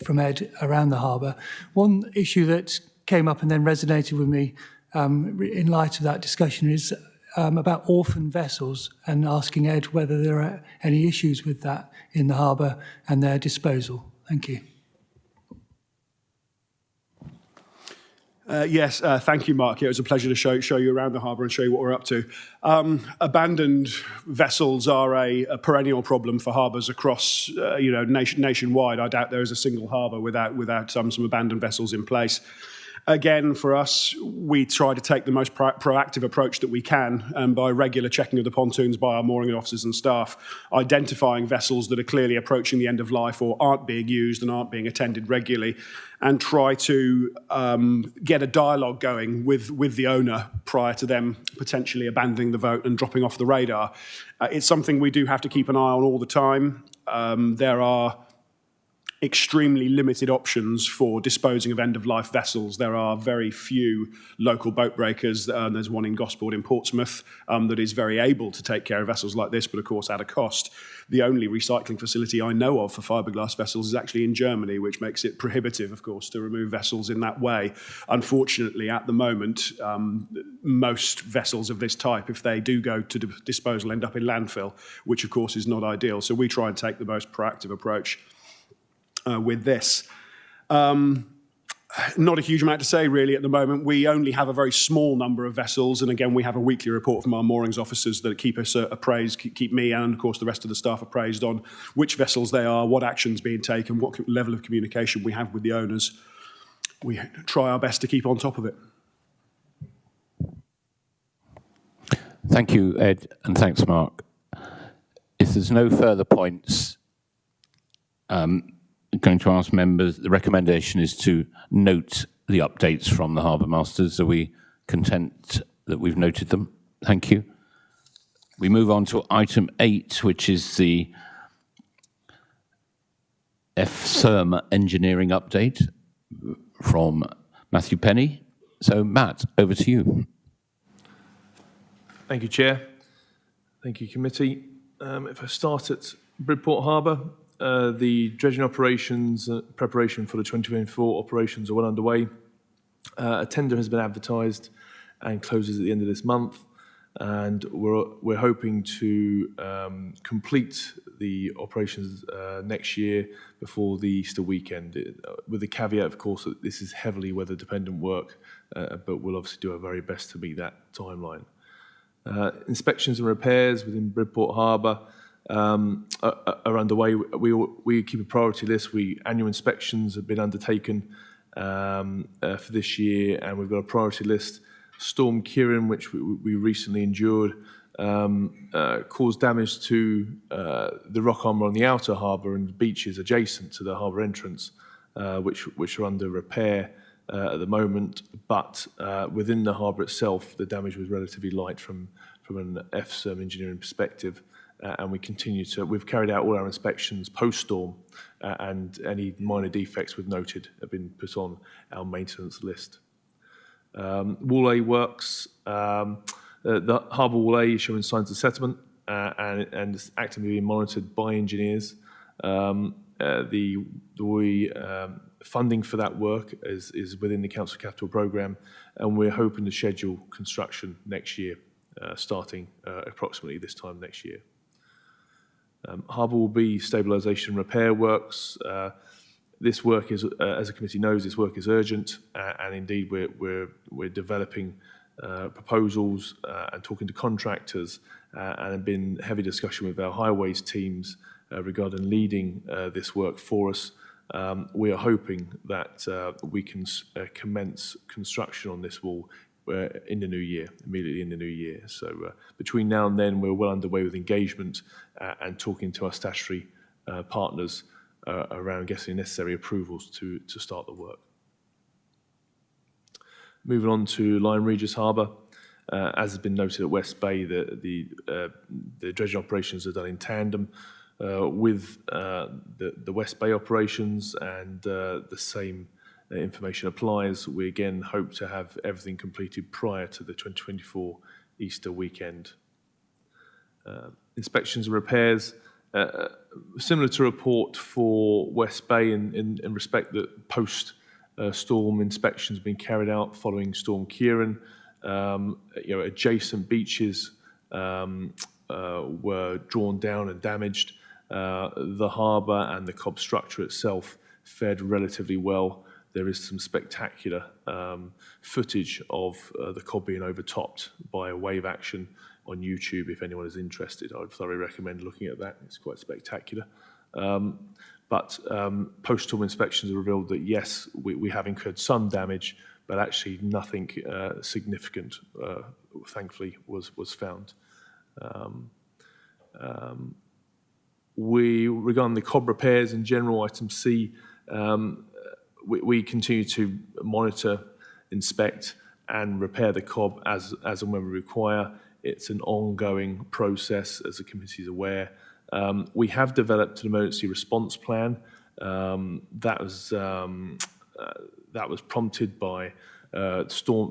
from Ed around the harbour. One issue that came up and then resonated with me in light of that discussion is about orphan vessels, and asking Ed whether there are any issues with that in the harbour and their disposal. Thank you. Yes, thank you, Mark. Yeah, it was a pleasure to show you around the harbour and show you what we're up to. Abandoned vessels are a perennial problem for harbours across, nationwide. I doubt there is a single harbour without some abandoned vessels in place. Again, for us, we try to take the most proactive approach that we can, and by regular checking of the pontoons by our mooring officers and staff, identifying vessels that are clearly approaching the end of life or aren't being used and aren't being attended regularly, and try to get a dialogue going with the owner prior to them potentially abandoning the boat and dropping off the radar. It's something we do have to keep an eye on all the time. There are extremely limited options for disposing of end-of-life vessels. There are very few local boat breakers. There's one in Gosport in Portsmouth that is very able to take care of vessels like this, but of course at a cost. The only recycling facility I know of for fiberglass vessels is actually in Germany, which makes it prohibitive, of course, to remove vessels in that way. Unfortunately, at the moment, most vessels of this type, if they do go to disposal, end up in landfill, which of course is not ideal. So we try and take the most proactive approach with this. Not a huge amount to say really at the moment. We only have a very small number of vessels, and again we have a weekly report from our moorings officers that keep us appraised, keep me and of course the rest of the staff appraised on which vessels they are, what actions being taken, what level of communication we have with the owners. We try our best to keep on top of it. Thank you, Ed, and thanks, Mark. If there's no further points, I'm going to ask members, the recommendation is to note the updates from the Harbour Masters. Are we content that we've noted them? Thank you. We move on to item 8, which is the FSERM engineering update from Matthew Penny. So, Matt, over to you. Thank you, Chair. Thank you, Committee. If I start at Bridport Harbour, the dredging operations preparation for the 2024 operations are well underway. A tender has been advertised and closes at the end of this month, and we're hoping to complete the operations next year before the Easter weekend, with the caveat, of course, that this is heavily weather dependent work, but we'll obviously do our very best to meet that timeline. Inspections and repairs within Bridport Harbour are underway. We keep a priority list. Annual inspections have been undertaken for this year, and we've got a priority list. Storm Kieran, which we recently endured, caused damage to the rock armour on the outer harbour and the beaches adjacent to the harbour entrance, which are under repair at the moment. But within the harbour itself, the damage was relatively light from an FSERM engineering perspective. And we've carried out all our inspections post-storm, and any minor defects we've noted have been put on our maintenance list. Wall A works, the Harbour Wall A is showing signs of settlement and is actively being monitored by engineers. The funding for that work is within the Council Capital Programme, and we're hoping to schedule construction next year, starting approximately this time next year. Harbour Wall B stabilisation repair works. This work is, as the committee knows, this work is urgent, and indeed we're developing proposals and talking to contractors, and have been heavy discussion with our highways teams regarding leading this work for us. We are hoping that we can commence construction on this wall in the new year, immediately in the new year. So between now and then, we're well underway with engagement and talking to our statutory partners around getting necessary approvals to start the work. Moving on to Lyme Regis Harbour. As has been noted at West Bay, the dredging operations are done in tandem with the West Bay operations, and the same information applies. We again hope to have everything completed prior to the 2024 Easter weekend. Inspections and repairs, similar to report for West Bay in respect that post-storm inspections have been carried out following Storm Kieran. Adjacent beaches were drawn down and damaged. The harbour and the cob structure itself fared relatively well. There is some spectacular footage of the cob being overtopped by a wave action on YouTube. If anyone is interested, I would thoroughly recommend looking at that. It's quite spectacular. But post-storm inspections have revealed that yes, we have incurred some damage, but actually nothing significant, thankfully, was found. Regarding the cob repairs in general, item C, we continue to monitor, inspect, and repair the cob as and when we require. It's an ongoing process, as the committee is aware. We have developed an emergency response plan that was prompted by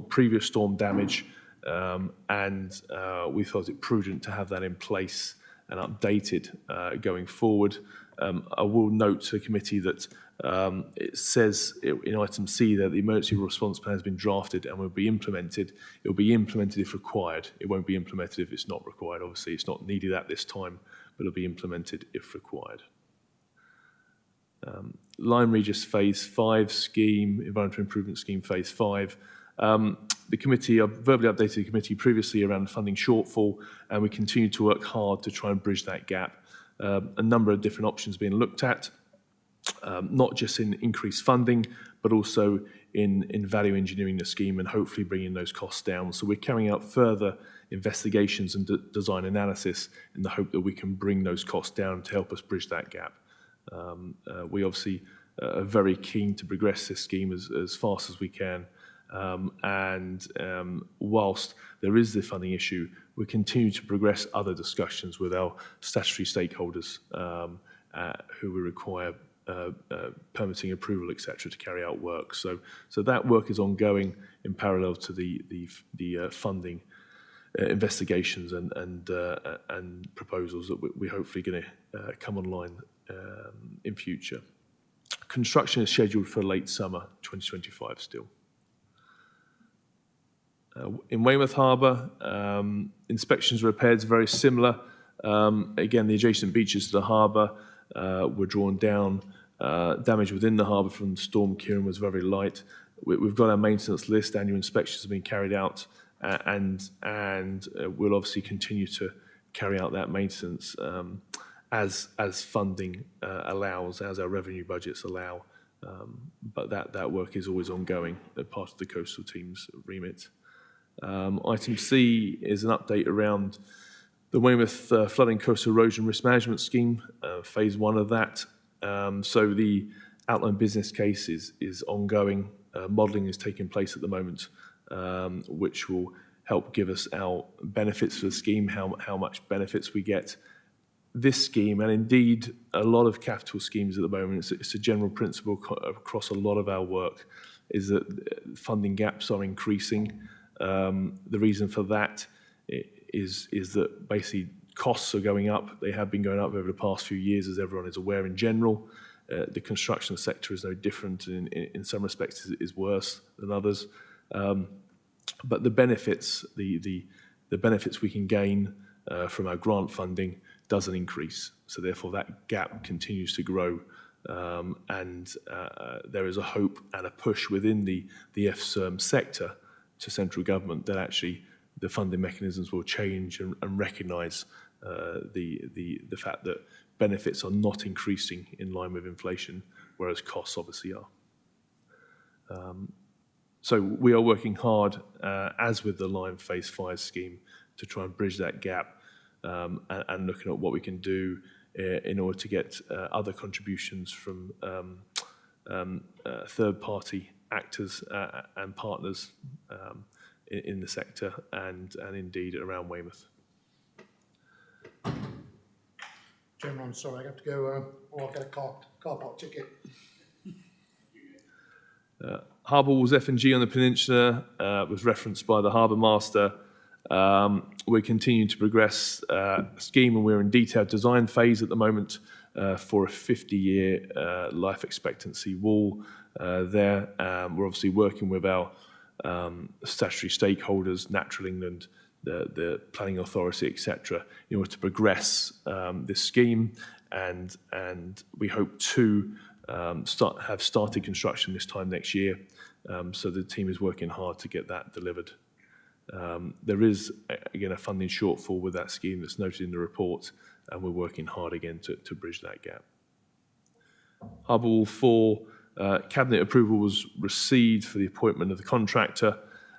previous storm damage, and we thought it prudent to have that in place and updated going forward. I will note to the committee that it says in item C that the emergency response plan has been drafted and will be implemented. It will be implemented if required. It won't be implemented if it's not required. Obviously, it's not needed at this time, but it'll be implemented if required. Lyme Regis Phase 5 scheme, Environmental Improvement Scheme Phase 5. The committee, I verbally updated the committee previously around the funding shortfall, and we continue to work hard to try and bridge that gap. A number of different options being looked at, not just in increased funding, but also in value engineering the scheme and hopefully bringing those costs down. So we're carrying out further investigations and design analysis in the hope that we can bring those costs down to help us bridge that gap. We obviously are very keen to progress this scheme as fast as we can. Whilst there is the funding issue, we continue to progress other discussions with our statutory stakeholders who we require permitting approval, etc., to carry out work. So that work is ongoing in parallel to the funding investigations and proposals that we're hopefully going to come online in future. Construction is scheduled for late summer 2025 still. In Weymouth Harbour, inspections and repairs are very similar. Again, the adjacent beaches to the harbour were drawn down. Damage within the harbour from Storm Kieran was very light. We've got our maintenance list. Annual inspections have been carried out, and we'll obviously continue to carry out that maintenance as funding allows, as our revenue budgets allow. But that work is always ongoing, part of the coastal team's remit. Item C is an update around the Weymouth Flooding Coastal Erosion Risk Management Scheme, phase 1 of that. So the outline business case is ongoing. Modelling is taking place at the moment, which will help give us our benefits for the scheme, how much benefits we get. This scheme, and indeed a lot of capital schemes at the moment, it's a general principle across a lot of our work, is that funding gaps are increasing. The reason for that is that basically costs are going up. They have been going up over the past few years, as everyone is aware in general. The construction sector is no different, in some respects is worse than others. But the benefits, the benefits we can gain from our grant funding doesn't increase. So therefore that gap continues to grow. And there is a hope and a push within the FSERM sector to central government that actually the funding mechanisms will change and recognise the fact that benefits are not increasing in line with inflation, whereas costs obviously are. So we are working hard, as with the Lyme Phase 5 scheme, to try and bridge that gap and looking at what we can do in order to get other contributions from third-party actors and partners in the sector and indeed around Weymouth. Chairman, I'm sorry, I have to go, or I'll get a car park ticket. Harbours F&G on the peninsula was referenced by the Harbour Master. We're continuing to progress a scheme, and we're in detailed design phase at the moment for a 50-year life expectancy wall there. We're obviously working with our statutory stakeholders, Natural England, the Planning Authority, etc., in order to progress this scheme, and we hope to have started construction this time next year. So the team is working hard to get that delivered. There is, again, a funding shortfall with that scheme that's noted in the report, and we're working hard again to bridge that gap. Harbour Wall 4, Cabinet approval was received for the appointment of the contractor.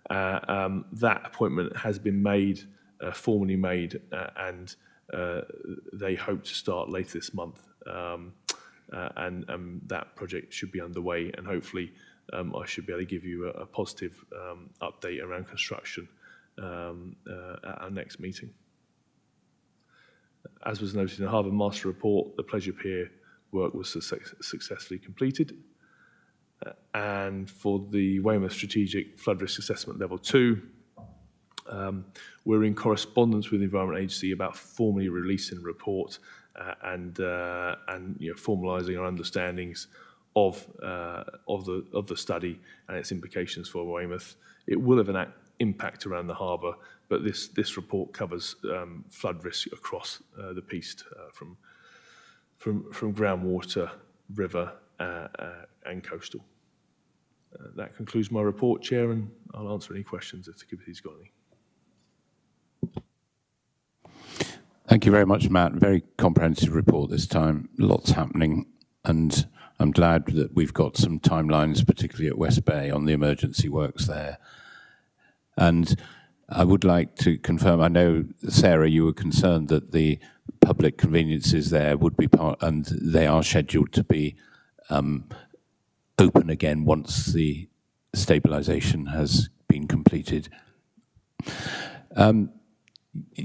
That appointment has been made, formally made, and they hope to start later this month. And that project should be underway, and hopefully I should be able to give you a positive update around construction at our next meeting. As was noted in the Harbour Master Report, the Pleasure Pier work was successfully completed. And for the Weymouth Strategic Flood Risk Assessment Level 2, we're in correspondence with the Environment Agency about formally releasing the report and formalising our understandings of the study and its implications for Weymouth. It will have an impact around the harbour, but this report covers flood risk across the piece from groundwater, river, and coastal. That concludes my report, Chair, and I'll answer any questions if the committee's got any. Thank you very much, Matt. Very comprehensive report this time. Lots happening, and I'm glad that we've got some timelines, particularly at West Bay, on the emergency works there. And I would like to confirm, I know, Sarah, you were concerned that the public conveniences there would be part, and they are scheduled to be open again once the stabilisation has been completed.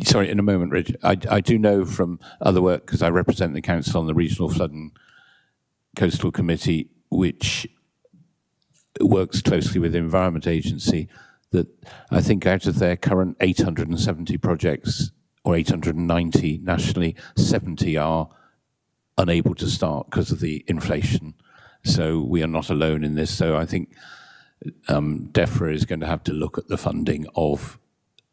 Sorry, in a moment, Rich. I do know from other work, because I represent the Council on the Regional Flood and Coastal Committee, which works closely with the Environment Agency, that I think out of their current 870 projects, or 890 nationally, 70 are unable to start because of the inflation. So we are not alone in this. So I think DEFRA is going to have to look at the funding of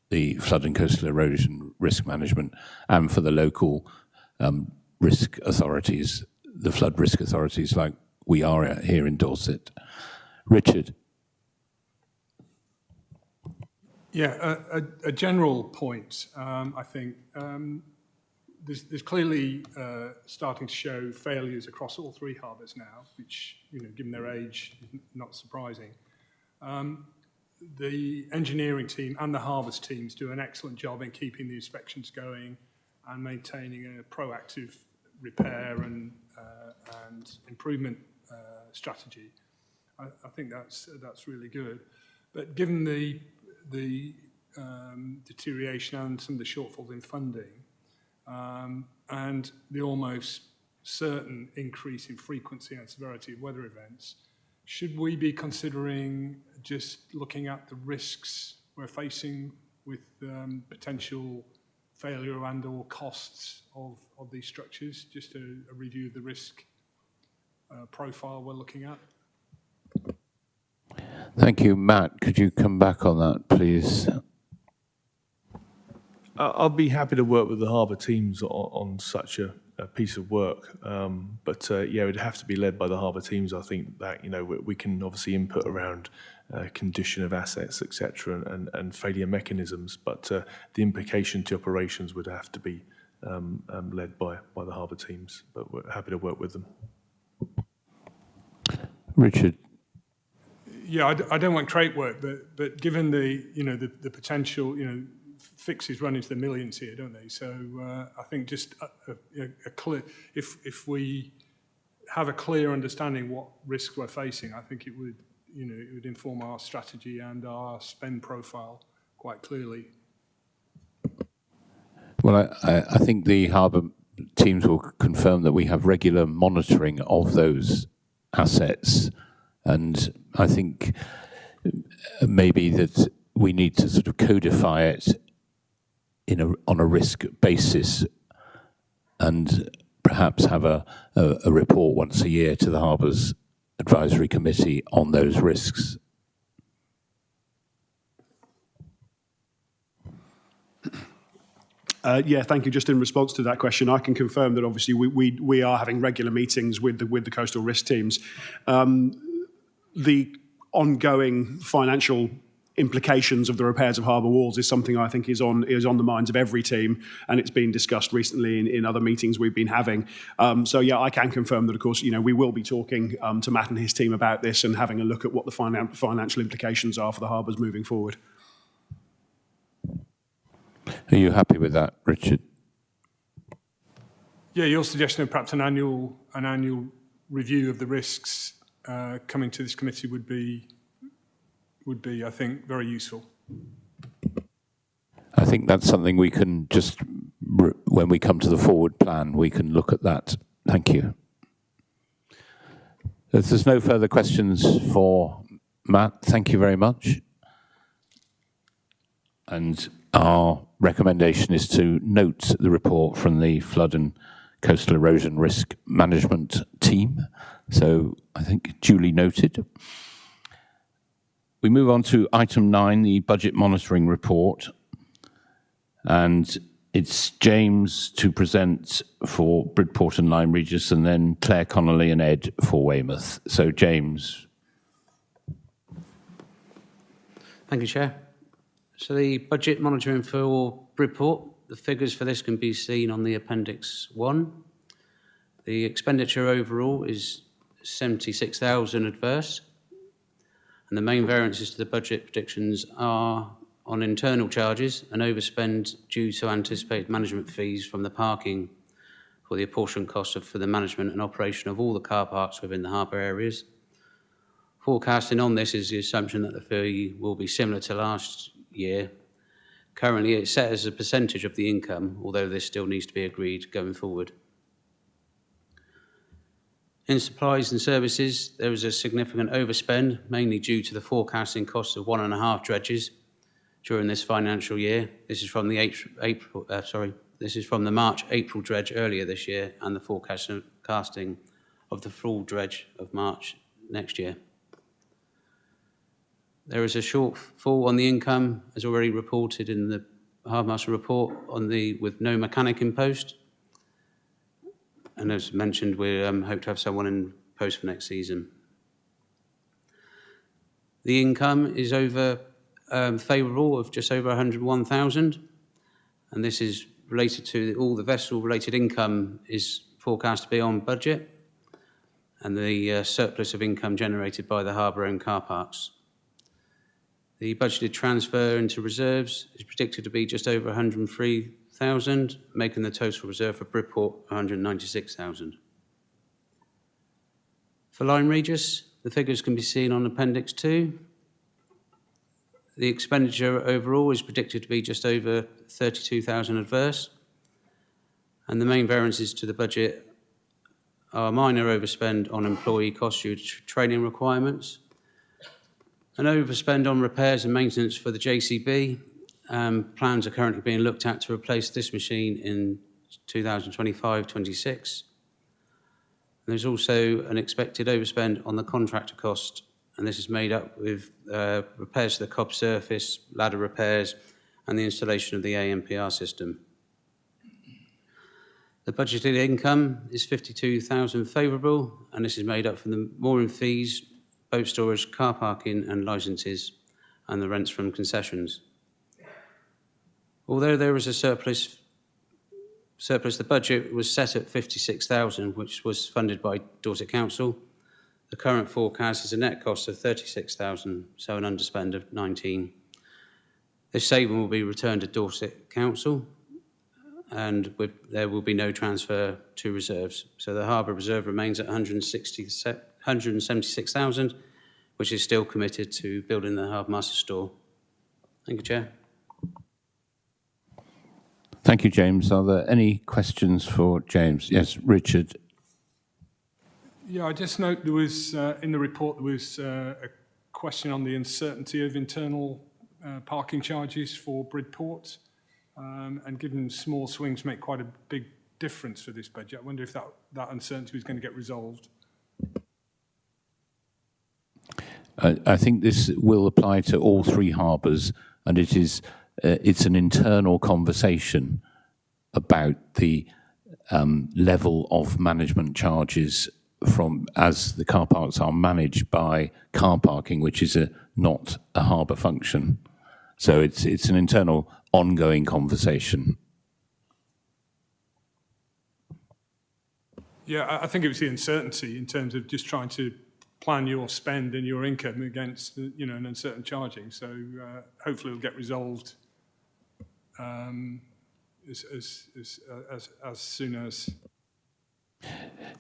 the flood and coastal erosion risk management, and for the local risk authorities, the flood risk authorities like we are here in Dorset. Richard. Yeah, a general point, I think. There's clearly starting to show failures across all three harbours now, which, given their age, is not surprising. The engineering team and the Harbours teams do an excellent job in keeping the inspections going and maintaining a proactive repair and improvement strategy. I think that's really good. But given the deterioration and some of the shortfalls in funding, and the almost certain increase in frequency and severity of weather events, should we be considering just looking at the risks we're facing with potential failure and or costs of these structures, just a review of the risk profile we're looking at? Thank you. Matt, could you come back on that, please? I'll be happy to work with the harbour teams on such a piece of work, but yeah, it would have to be led by the harbour teams. I think that we can obviously input around condition of assets, etc., and failure mechanisms, but the implication to operations would have to be led by the harbour teams. But we're happy to work with them. Richard. Yeah, I don't want crate work, but given the the potential, fixes run into the millions here, don't they? So I think just a clear, if we have a clear understanding what risks we're facing, I think it would, it would inform our strategy and our spend profile quite clearly. Well, I think the Harbour teams will confirm that we have regular monitoring of those assets, and I think maybe that we need to sort of codify it on a risk basis, and perhaps have a report once a year to the Harbours Advisory Committee on those risks. Yeah, thank you. Just in response to that question, I can confirm that obviously we are having regular meetings with the coastal risk teams. The ongoing financial implications of the repairs of harbour walls is something I think is on the minds of every team, and it's been discussed recently in other meetings we've been having. So yeah, I can confirm that, of course, we will be talking to Matt and his team about this and having a look at what the financial implications are for the harbours moving forward. Are you happy with that, Richard? Yeah, your suggestion of perhaps an annual review of the risks coming to this committee would be, I think, very useful. I think that's something we can just, when we come to the forward plan, we can look at that. Thank you. If there's no further questions for Matt, thank you very much. And our recommendation is to note the report from the Flood and Coastal Erosion Risk Management team. So I think duly noted. We move on to item 9, the Budget Monitoring Report. And it's James to present for Bridport and Lyme Regis, and then Claire Connolly and Ed for Weymouth. So James. Thank you, Chair. So the budget monitoring for Bridport, the figures for this can be seen on the Appendix 1. The expenditure overall is 76,000 adverse, and the main variances to the budget predictions are on internal charges, an overspend due to anticipated management fees from the parking for the apportioned cost for the management and operation of all the car parks within the harbour areas. Forecasting on this is the assumption that the fee will be similar to last year. Currently, it's set as a percentage of the income, although this still needs to be agreed going forward. In supplies and services, there was a significant overspend, mainly due to the forecasting cost of 1.5 dredges during this financial year. This is from the March-April dredge earlier this year, and the forecasting of the full dredge of March next year. There is a shortfall on the income, as already reported in the Harbour Master report, with no mechanic in post. And as mentioned, we hope to have someone in post for next season. The income is favourable of just over 101,000, and this is related to all the vessel-related income is forecast to be on budget, and the surplus of income generated by the harbour-owned car parks. The budgeted transfer into reserves is predicted to be just over 103,000, making the total reserve for Bridport 196,000. For Lyme Regis, the figures can be seen on Appendix 2. The expenditure overall is predicted to be just over 32,000 adverse, and the main variances to the budget are minor overspend on employee costs due to training requirements, an overspend on repairs and maintenance for the JCB. Plans are currently being looked at to replace this machine in 2025-26. There's also an expected overspend on the contractor cost, and this is made up with repairs to the cob surface, ladder repairs, and the installation of the AMPR system. The budgeted income is 52,000 favourable, and this is made up from the mooring fees, boat storage, car parking and licences, and the rents from concessions. Although there was a surplus, the budget was set at 56,000, which was funded by Dorset Council. The current forecast is a net cost of 36,000, so an underspend of 19. This saving will be returned to Dorset Council, and there will be no transfer to reserves. So the Harbour Reserve remains at 176,000, which is still committed to building the Harbour Master store. Thank you, Chair. Thank you, James. Are there any questions for James? Yes, Richard. Yeah, I just note there was, in the report, there was a question on the uncertainty of internal parking charges for Bridport. And given small swings make quite a big difference for this budget, I wonder if that uncertainty was going to get resolved. I think this will apply to all three harbours, and it's an internal conversation about the level of management charges as the car parks are managed by car parking, which is not a harbour function. So it's an internal ongoing conversation. Yeah, I think it was the uncertainty in terms of just trying to plan your spend and your income against an uncertain charging. So hopefully it'll get resolved as soon as.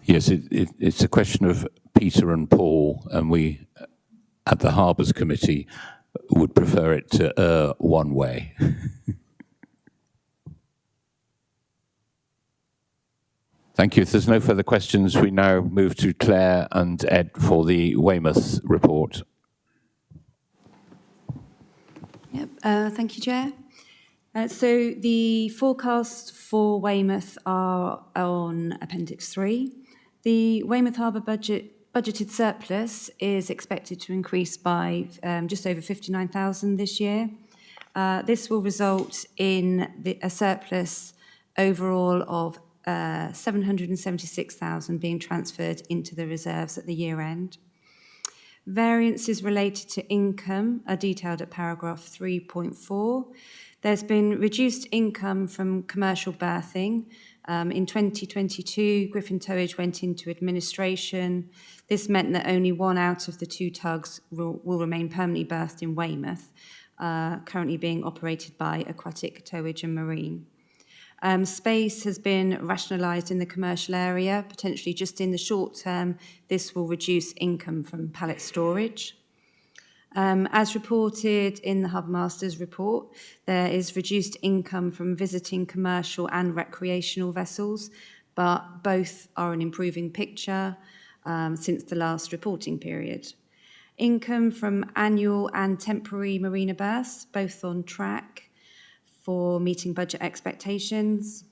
Yes, it's a question of Peter and Paul, and we at the Harbours Committee would prefer it to err one way. Thank you. If there's no further questions, we now move to Claire and Ed for the Weymouth report. Yep, thank you, Chair. So the forecasts for Weymouth are on Appendix 3. The Weymouth Harbour budgeted surplus is expected to increase by just over 59,000 this year. This will result in a surplus overall of 776,000 being transferred into the reserves at the year end. Variances related to income are detailed at paragraph 3.4. There's been reduced income from commercial berthing. In 2022, Griffin Towage went into administration. This meant that only one out of the two tugs will remain permanently berthed in Weymouth, currently being operated by Aquatic Towage and Marine. Space has been rationalised in the commercial area, potentially just in the short term. This will reduce income from pallet storage. As reported in the Harbour Master's report, there is reduced income from visiting commercial and recreational vessels, but both are an improving picture since the last reporting period. Income from annual and temporary marina berths, both on track for meeting budget expectations.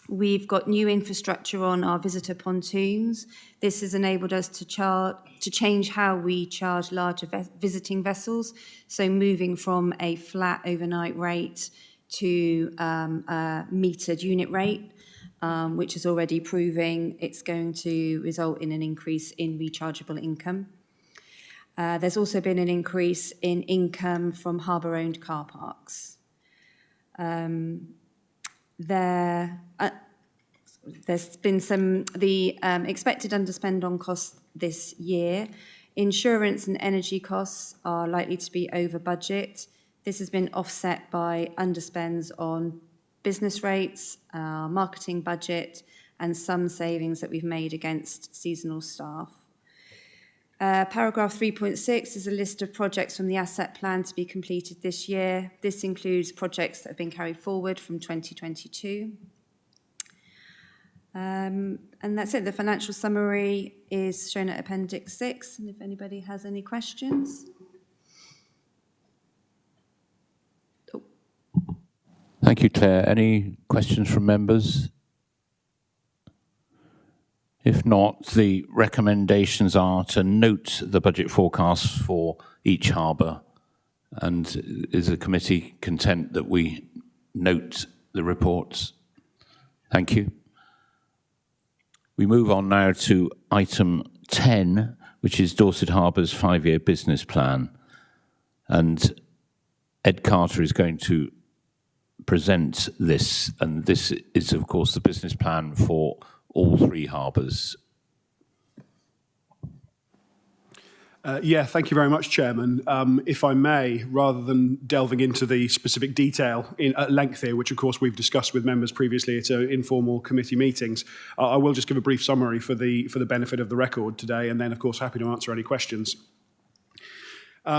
We've got new infrastructure on our visitor pontoons. This has enabled us to change how we charge larger visiting vessels, so moving from a flat overnight rate to a metered unit rate, which is already proving it's going to result in an increase in rechargeable income. There's also been an increase in income from harbour-owned car parks. There's been the expected underspend on costs this year. Insurance and energy costs are likely to be over budget. This has been offset by underspends on business rates, marketing budget, and some savings that we've made against seasonal staff. Paragraph 3.6 is a list of projects from the asset plan to be completed this year. This includes projects that have been carried forward from 2022. And that's it. The financial summary is shown at Appendix 6, and if anybody has any questions. Oh. Thank you, Claire. Any questions from members? If not, the recommendations are to note the budget forecasts for each harbour. And is the committee content that we note the reports? Thank you. We move on now to item 10, which is Dorset Harbour's 5-year business plan. And Ed Carter is going to present this. And this is, of course, the business plan for all three harbours. Yeah, thank you very much, Chairman. If I may, rather than delving into the specific detail at length here, which of course we've discussed with members previously at informal committee meetings, I will just give a brief summary for the benefit of the record today, and then of course happy to answer any questions.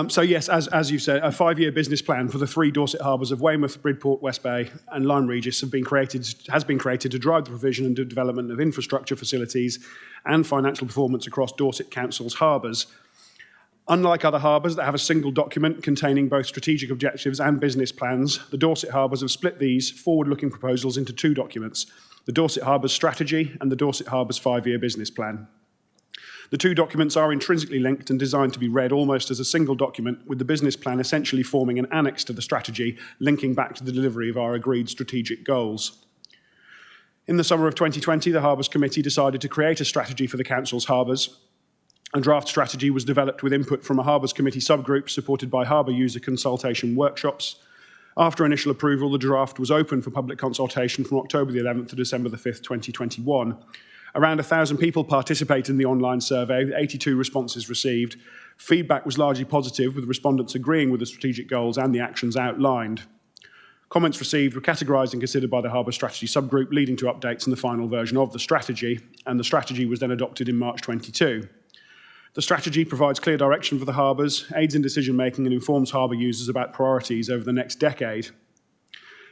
So yes, as you said, a 5-year business plan for the 3 Dorset harbours of Weymouth, Bridport, West Bay and Lyme Regis has been created to drive the provision and development of infrastructure facilities and financial performance across Dorset Council's harbours. Unlike other harbours that have a single document containing both strategic objectives and business plans, the Dorset harbours have split these forward-looking proposals into 2 documents, the Dorset Harbours Strategy and the Dorset Harbours 5-year business plan. The 2 documents are intrinsically linked and designed to be read almost as a single document, with the business plan essentially forming an annex to the strategy, linking back to the delivery of our agreed strategic goals. In the summer of 2020, the Harbours Committee decided to create a strategy for the Council's harbours. A draft strategy was developed with input from a Harbours Committee subgroup supported by harbour user consultation workshops. After initial approval, the draft was open for public consultation from October the 11th to December the 5th, 2021. Around 1,000 people participated in the online survey, 82 responses received. Feedback was largely positive, with respondents agreeing with the strategic goals and the actions outlined. Comments received were categorised and considered by the Harbour Strategy subgroup, leading to updates in the final version of the strategy, and the strategy was then adopted in March 22. The strategy provides clear direction for the harbours, aids in decision-making and informs harbour users about priorities over the next decade.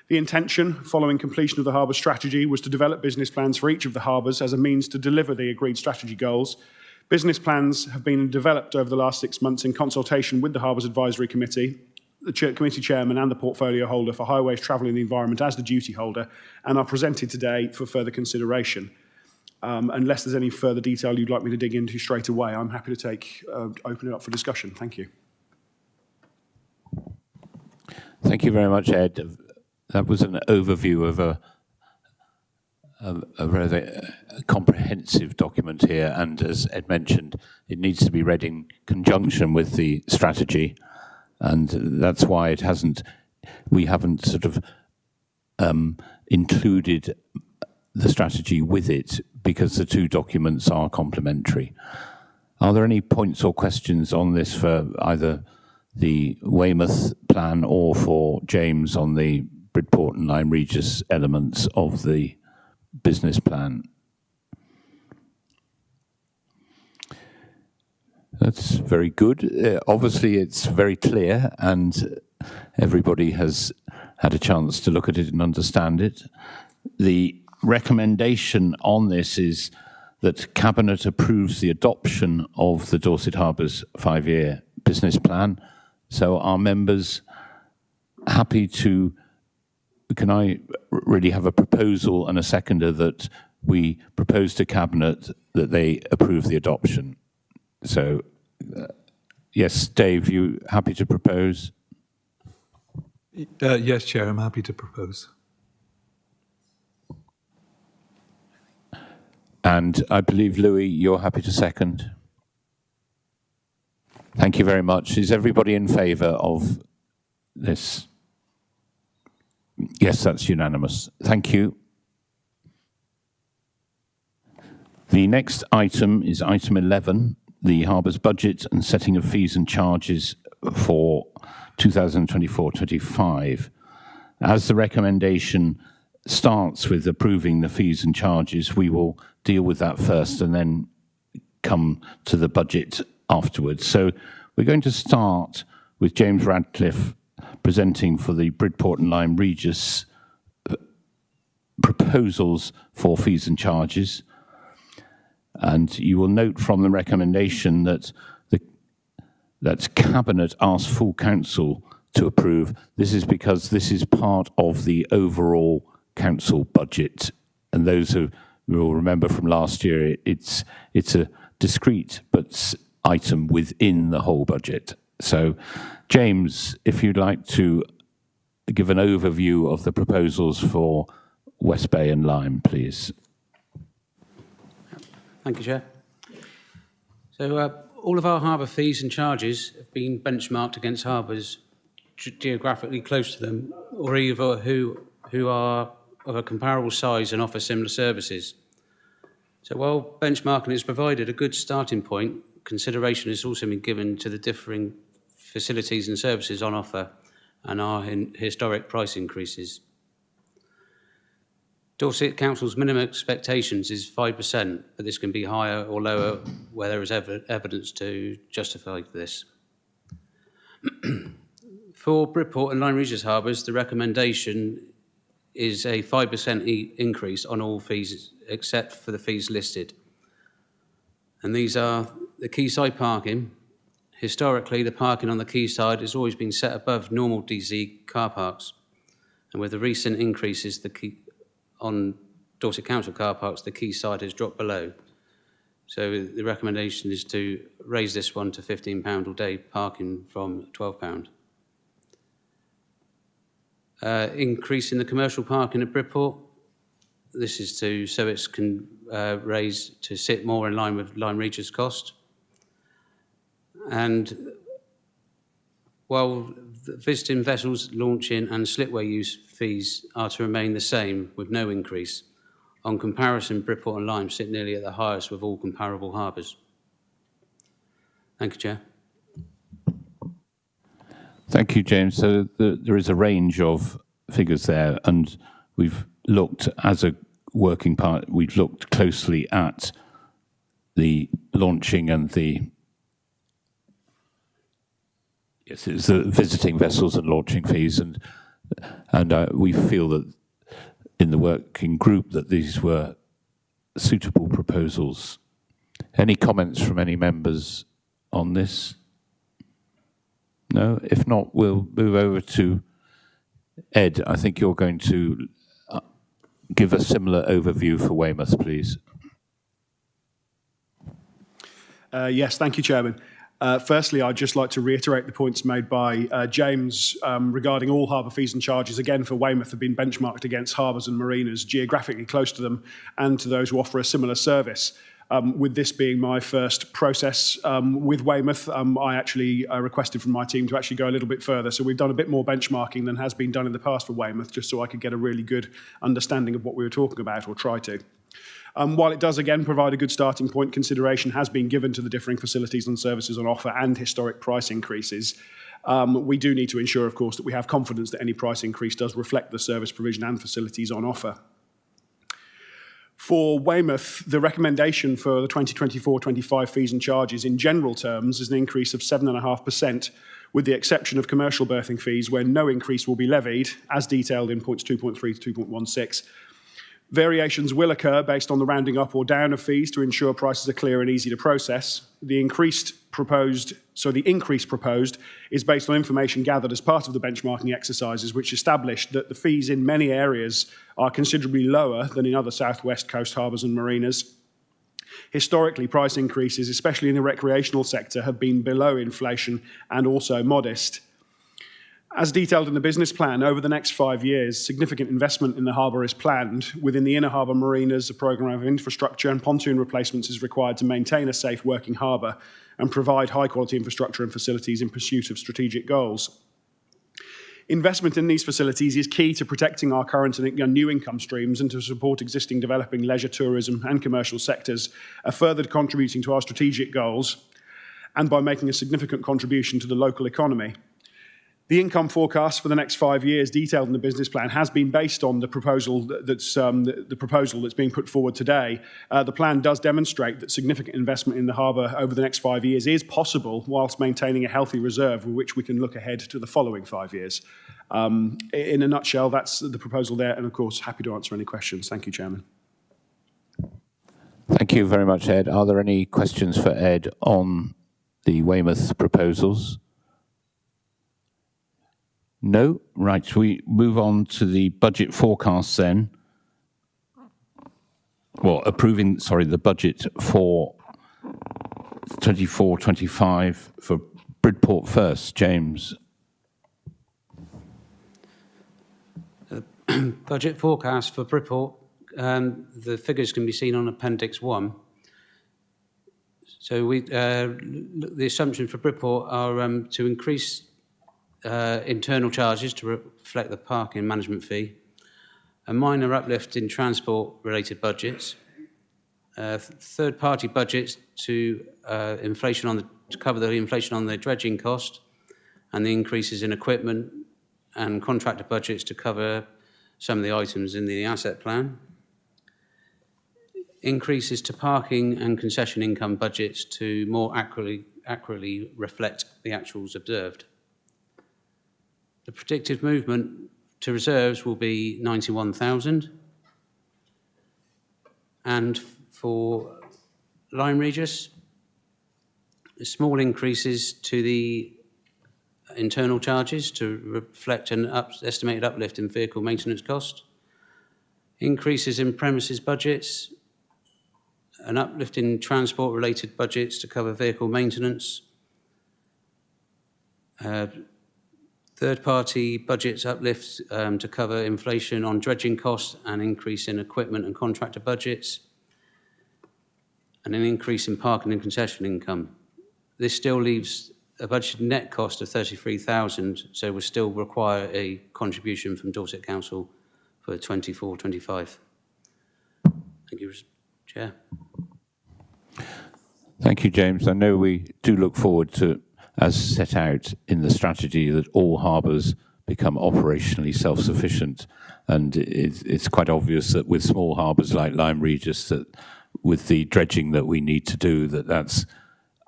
The intention, following completion of the harbour strategy, was to develop business plans for each of the harbours as a means to deliver the agreed strategy goals. Business plans have been developed over the last 6 months in consultation with the Harbours Advisory Committee, the committee chairman and the portfolio holder for highways, travel and the environment as the duty holder, and are presented today for further consideration. Unless there's any further detail you'd like me to dig into straight away, I'm happy to open it up for discussion. Thank you. Thank you very much, Ed. That was an overview of a rather comprehensive document here, and as Ed mentioned, it needs to be read in conjunction with the strategy, and that's why we haven't sort of included the strategy with it, because the 2 documents are complementary. Are there any points or questions on this for either the Weymouth plan or for James on the Bridport and Lyme Regis elements of the business plan? That's very good. Obviously, it's very clear and everybody has had a chance to look at it and understand it. The recommendation on this is that Cabinet approves the adoption of the Dorset Harbours 5-year business plan. So are members happy to, can I really have a proposal and a seconder that we propose to Cabinet that they approve the adoption? So, yes, Dave, you happy to propose? Yes, Chair, I'm happy to propose. And I believe, Louis, you're happy to second? Thank you very much. Is everybody in favour of this? Yes, that's unanimous. Thank you. The next item is item 11, the Harbours budget and setting of fees and charges for 2024-25. As the recommendation starts with approving the fees and charges, we will deal with that first and then come to the budget afterwards. So we're going to start with James Radcliffe presenting for the Bridport and Lyme Regis proposals for fees and charges. And you will note from the recommendation that that Cabinet asked full council to approve. This is because this is part of the overall council budget, and those who will remember from last year, it's a discrete but item within the whole budget. So, James, if you'd like to give an overview of the proposals for West Bay and Lyme, please. Thank you, Chair. So, all of our harbour fees and charges have been benchmarked against harbours geographically close to them, or either who are of a comparable size and offer similar services. So while benchmarking has provided a good starting point, consideration has also been given to the differing facilities and services on offer and our historic price increases. Dorset Council's minimum expectations is 5%, but this can be higher or lower where there is evidence to justify this. For Bridport and Lyme Regis Harbours, the recommendation is a 5% increase on all fees except for the fees listed. And these are the quayside parking. Historically, the parking on the quayside has always been set above normal DC car parks. And with the recent increases on Dorset Council car parks, the quayside has dropped below. So the recommendation is to raise this one to £15 all day parking from £12. Increasing the commercial parking at Bridport. This is so it's can raise to sit more in line with Lyme Regis cost. And while the visiting vessels launching and slipway use fees are to remain the same with no increase, on comparison, Bridport and Lyme sit nearly at the highest with all comparable harbours. Thank you, Chair. Thank you, James. So there is a range of figures there, and we've looked, as a working part, we've looked closely at the launching and the it's the visiting vessels and launching fees, and we feel that in the working group that these were suitable proposals. Any comments from any members on this? No? If not, we'll move over to Ed. I think you're going to give a similar overview for Weymouth, please. Yes, thank you, Chairman. Firstly, I'd just like to reiterate the points made by James regarding all harbour fees and charges, again for Weymouth, have been benchmarked against harbours and marinas geographically close to them and to those who offer a similar service. With this being my first process with Weymouth, I actually requested from my team to actually go a little bit further. So we've done a bit more benchmarking than has been done in the past for Weymouth, just so I could get a really good understanding of what we were talking about, or try to. While it does again provide a good starting point, consideration has been given to the differing facilities and services on offer and historic price increases. We do need to ensure, of course, that we have confidence that any price increase does reflect the service provision and facilities on offer. For Weymouth, the recommendation for the 2024-25 fees and charges in general terms is an increase of 7.5%, with the exception of commercial berthing fees, where no increase will be levied, as detailed in points 2.3 to 2.16. Variations will occur based on the rounding up or down of fees to ensure prices are clear and easy to process. The increase proposed is based on information gathered as part of the benchmarking exercises, which established that the fees in many areas are considerably lower than in other southwest coast harbours and marinas. Historically, price increases, especially in the recreational sector, have been below inflation and also modest. As detailed in the business plan, over the next 5 years, significant investment in the harbour is planned. Within the inner harbour marinas, a programme of infrastructure and pontoon replacements is required to maintain a safe working harbour and provide high-quality infrastructure and facilities in pursuit of strategic goals. Investment in these facilities is key to protecting our current and new income streams and to support existing developing leisure, tourism and commercial sectors, further contributing to our strategic goals and by making a significant contribution to the local economy. The income forecast for the next 5 years, detailed in the business plan, has been based on the proposal that's being put forward today. The plan does demonstrate that significant investment in the harbour over the next 5 years is possible, whilst maintaining a healthy reserve with which we can look ahead to the following 5 years. In a nutshell, that's the proposal there, and of course, happy to answer any questions. Thank you, Chairman. Thank you very much, Ed. Are there any questions for Ed on the Weymouth proposals? No? Right, we move on to the budget forecasts then. Well, the budget for 24-25 for Bridport first. James. Budget forecast for Bridport, the figures can be seen on Appendix 1. So the assumption for Bridport are to increase internal charges to reflect the parking management fee, a minor uplift in transport-related budgets, third-party budgets to cover the inflation on the dredging cost, and the increases in equipment and contractor budgets to cover some of the items in the asset plan. Increases to parking and concession income budgets to more accurately reflect the actuals observed. The predicted movement to reserves will be 91,000. And for Lyme Regis, small increases to the internal charges to reflect an estimated uplift in vehicle maintenance cost. Increases in premises budgets, an uplift in transport-related budgets to cover vehicle maintenance. Third-party budgets uplifts to cover inflation on dredging costs, and increase in equipment and contractor budgets, and an increase in parking and concession income. This still leaves a budgeted net cost of 33,000, so will still require a contribution from Dorset Council for 24-25. Thank you, Chair. Thank you, James. I know we do look forward to, as set out in the strategy, that all harbours become operationally self-sufficient. And it's quite obvious that with small harbours like Lyme Regis, that with the dredging that we need to do, that's,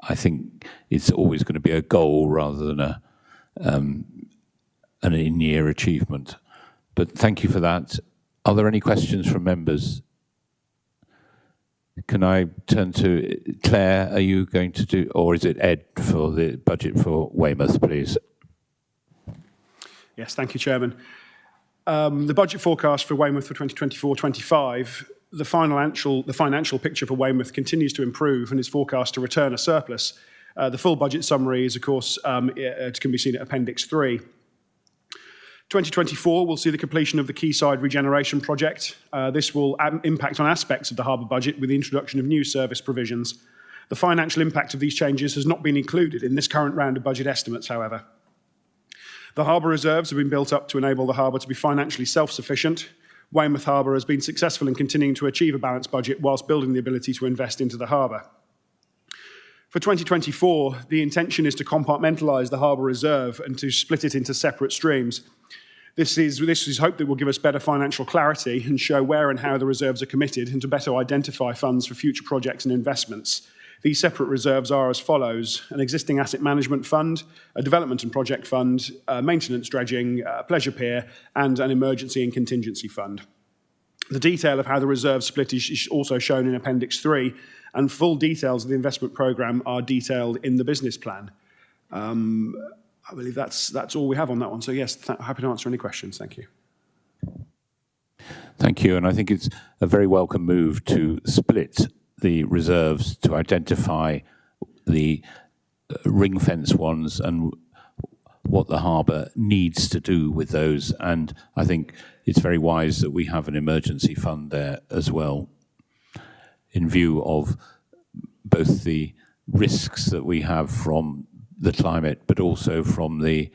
I think, it's always going to be a goal rather than an in-year achievement. But thank you for that. Are there any questions from members? Can I turn to Claire? Are you going to do, or is it Ed for the budget for Weymouth, please? Yes, thank you, Chairman. The budget forecast for Weymouth for 2024-25, the financial picture for Weymouth continues to improve and is forecast to return a surplus. The full budget summary is, of course, it can be seen at Appendix 3. 2024 will see the completion of the Quayside regeneration project. This will impact on aspects of the harbour budget with the introduction of new service provisions. The financial impact of these changes has not been included in this current round of budget estimates, however. The harbour reserves have been built up to enable the harbour to be financially self-sufficient. Weymouth Harbour has been successful in continuing to achieve a balanced budget whilst building the ability to invest into the harbour. For 2024, the intention is to compartmentalise the harbour reserve and to split it into separate streams. This is hope that will give us better financial clarity and show where and how the reserves are committed, and to better identify funds for future projects and investments. These separate reserves are as follows: an existing asset management fund, a development and project fund, maintenance dredging, pleasure pier, and an emergency and contingency fund. The detail of how the reserve split is also shown in Appendix 3, and full details of the investment programme are detailed in the business plan. I believe that's all we have on that one. So yes, happy to answer any questions. Thank you. Thank you. And I think it's a very welcome move to split the reserves to identify the ring-fence ones and what the harbour needs to do with those. And I think it's very wise that we have an emergency fund there as well, in view of both the risks that we have from the climate, but also from the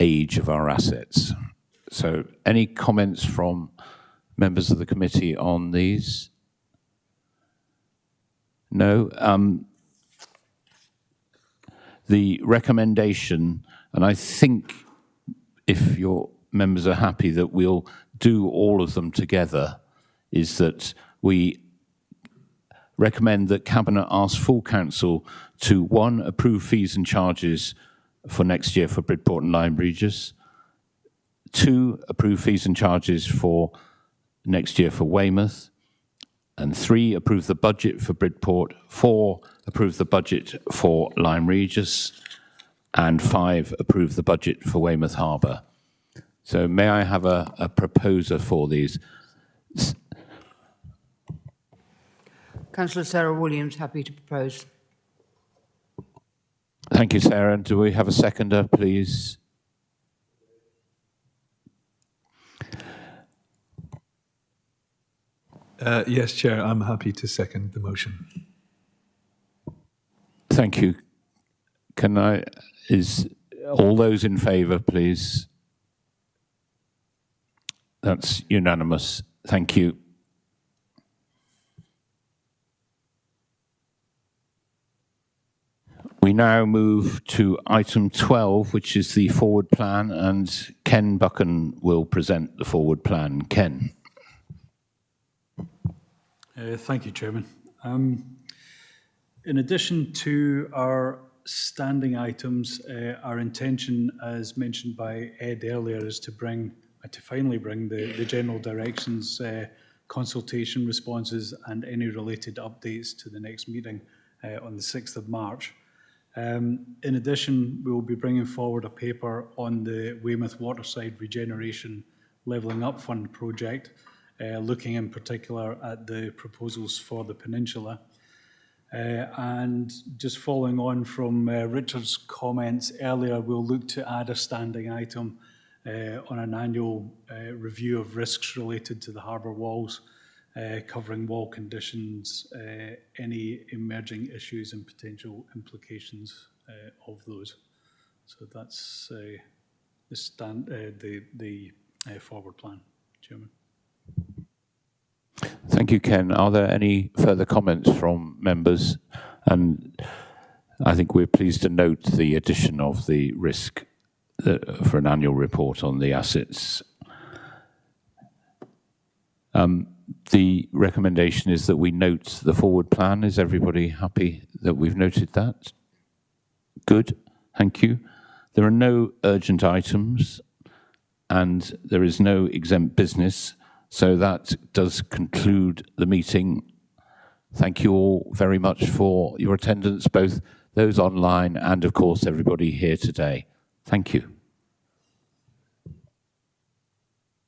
age of our assets. So any comments from members of the committee on these? No? The recommendation, and I think if your members are happy that we'll do all of them together, is that we recommend that Cabinet ask full council to, 1, approve fees and charges for next year for Bridport and Lyme Regis, 2, approve fees and charges for next year for Weymouth, and 3, approve the budget for Bridport, 4, approve the budget for Lyme Regis, and 5, approve the budget for Weymouth Harbour. So may I have a proposer for these? Councillor Sarah Williams, happy to propose. Thank you, Sarah. And do we have a seconder, please? Yes, Chair, I'm happy to second the motion. Thank you. Is all those in favour, please? That's unanimous. Thank you. We now move to item 12, which is the forward plan, and Ken Buchan will present the forward plan. Ken. Thank you, Chairman. In addition to our standing items, our intention, as mentioned by Ed earlier, is to finally bring the general directions, consultation responses and any related updates to the next meeting on the 6th of March. In addition, we will be bringing forward a paper on the Weymouth Waterside Regeneration Levelling Up Fund project, looking in particular at the proposals for the peninsula. And just following on from Richard's comments earlier, we'll look to add a standing item on an annual review of risks related to the harbour walls, covering wall conditions, any emerging issues and potential implications of those. So that's the forward plan, Chairman. Thank you, Ken. Are there any further comments from members? And I think we're pleased to note the addition of the risk for an annual report on the assets. The recommendation is that we note the forward plan. Is everybody happy that we've noted that? Good, thank you. There are no urgent items and there is no exempt business, so that does conclude the meeting. Thank you all very much for your attendance, both those online and of course everybody here today. Thank you.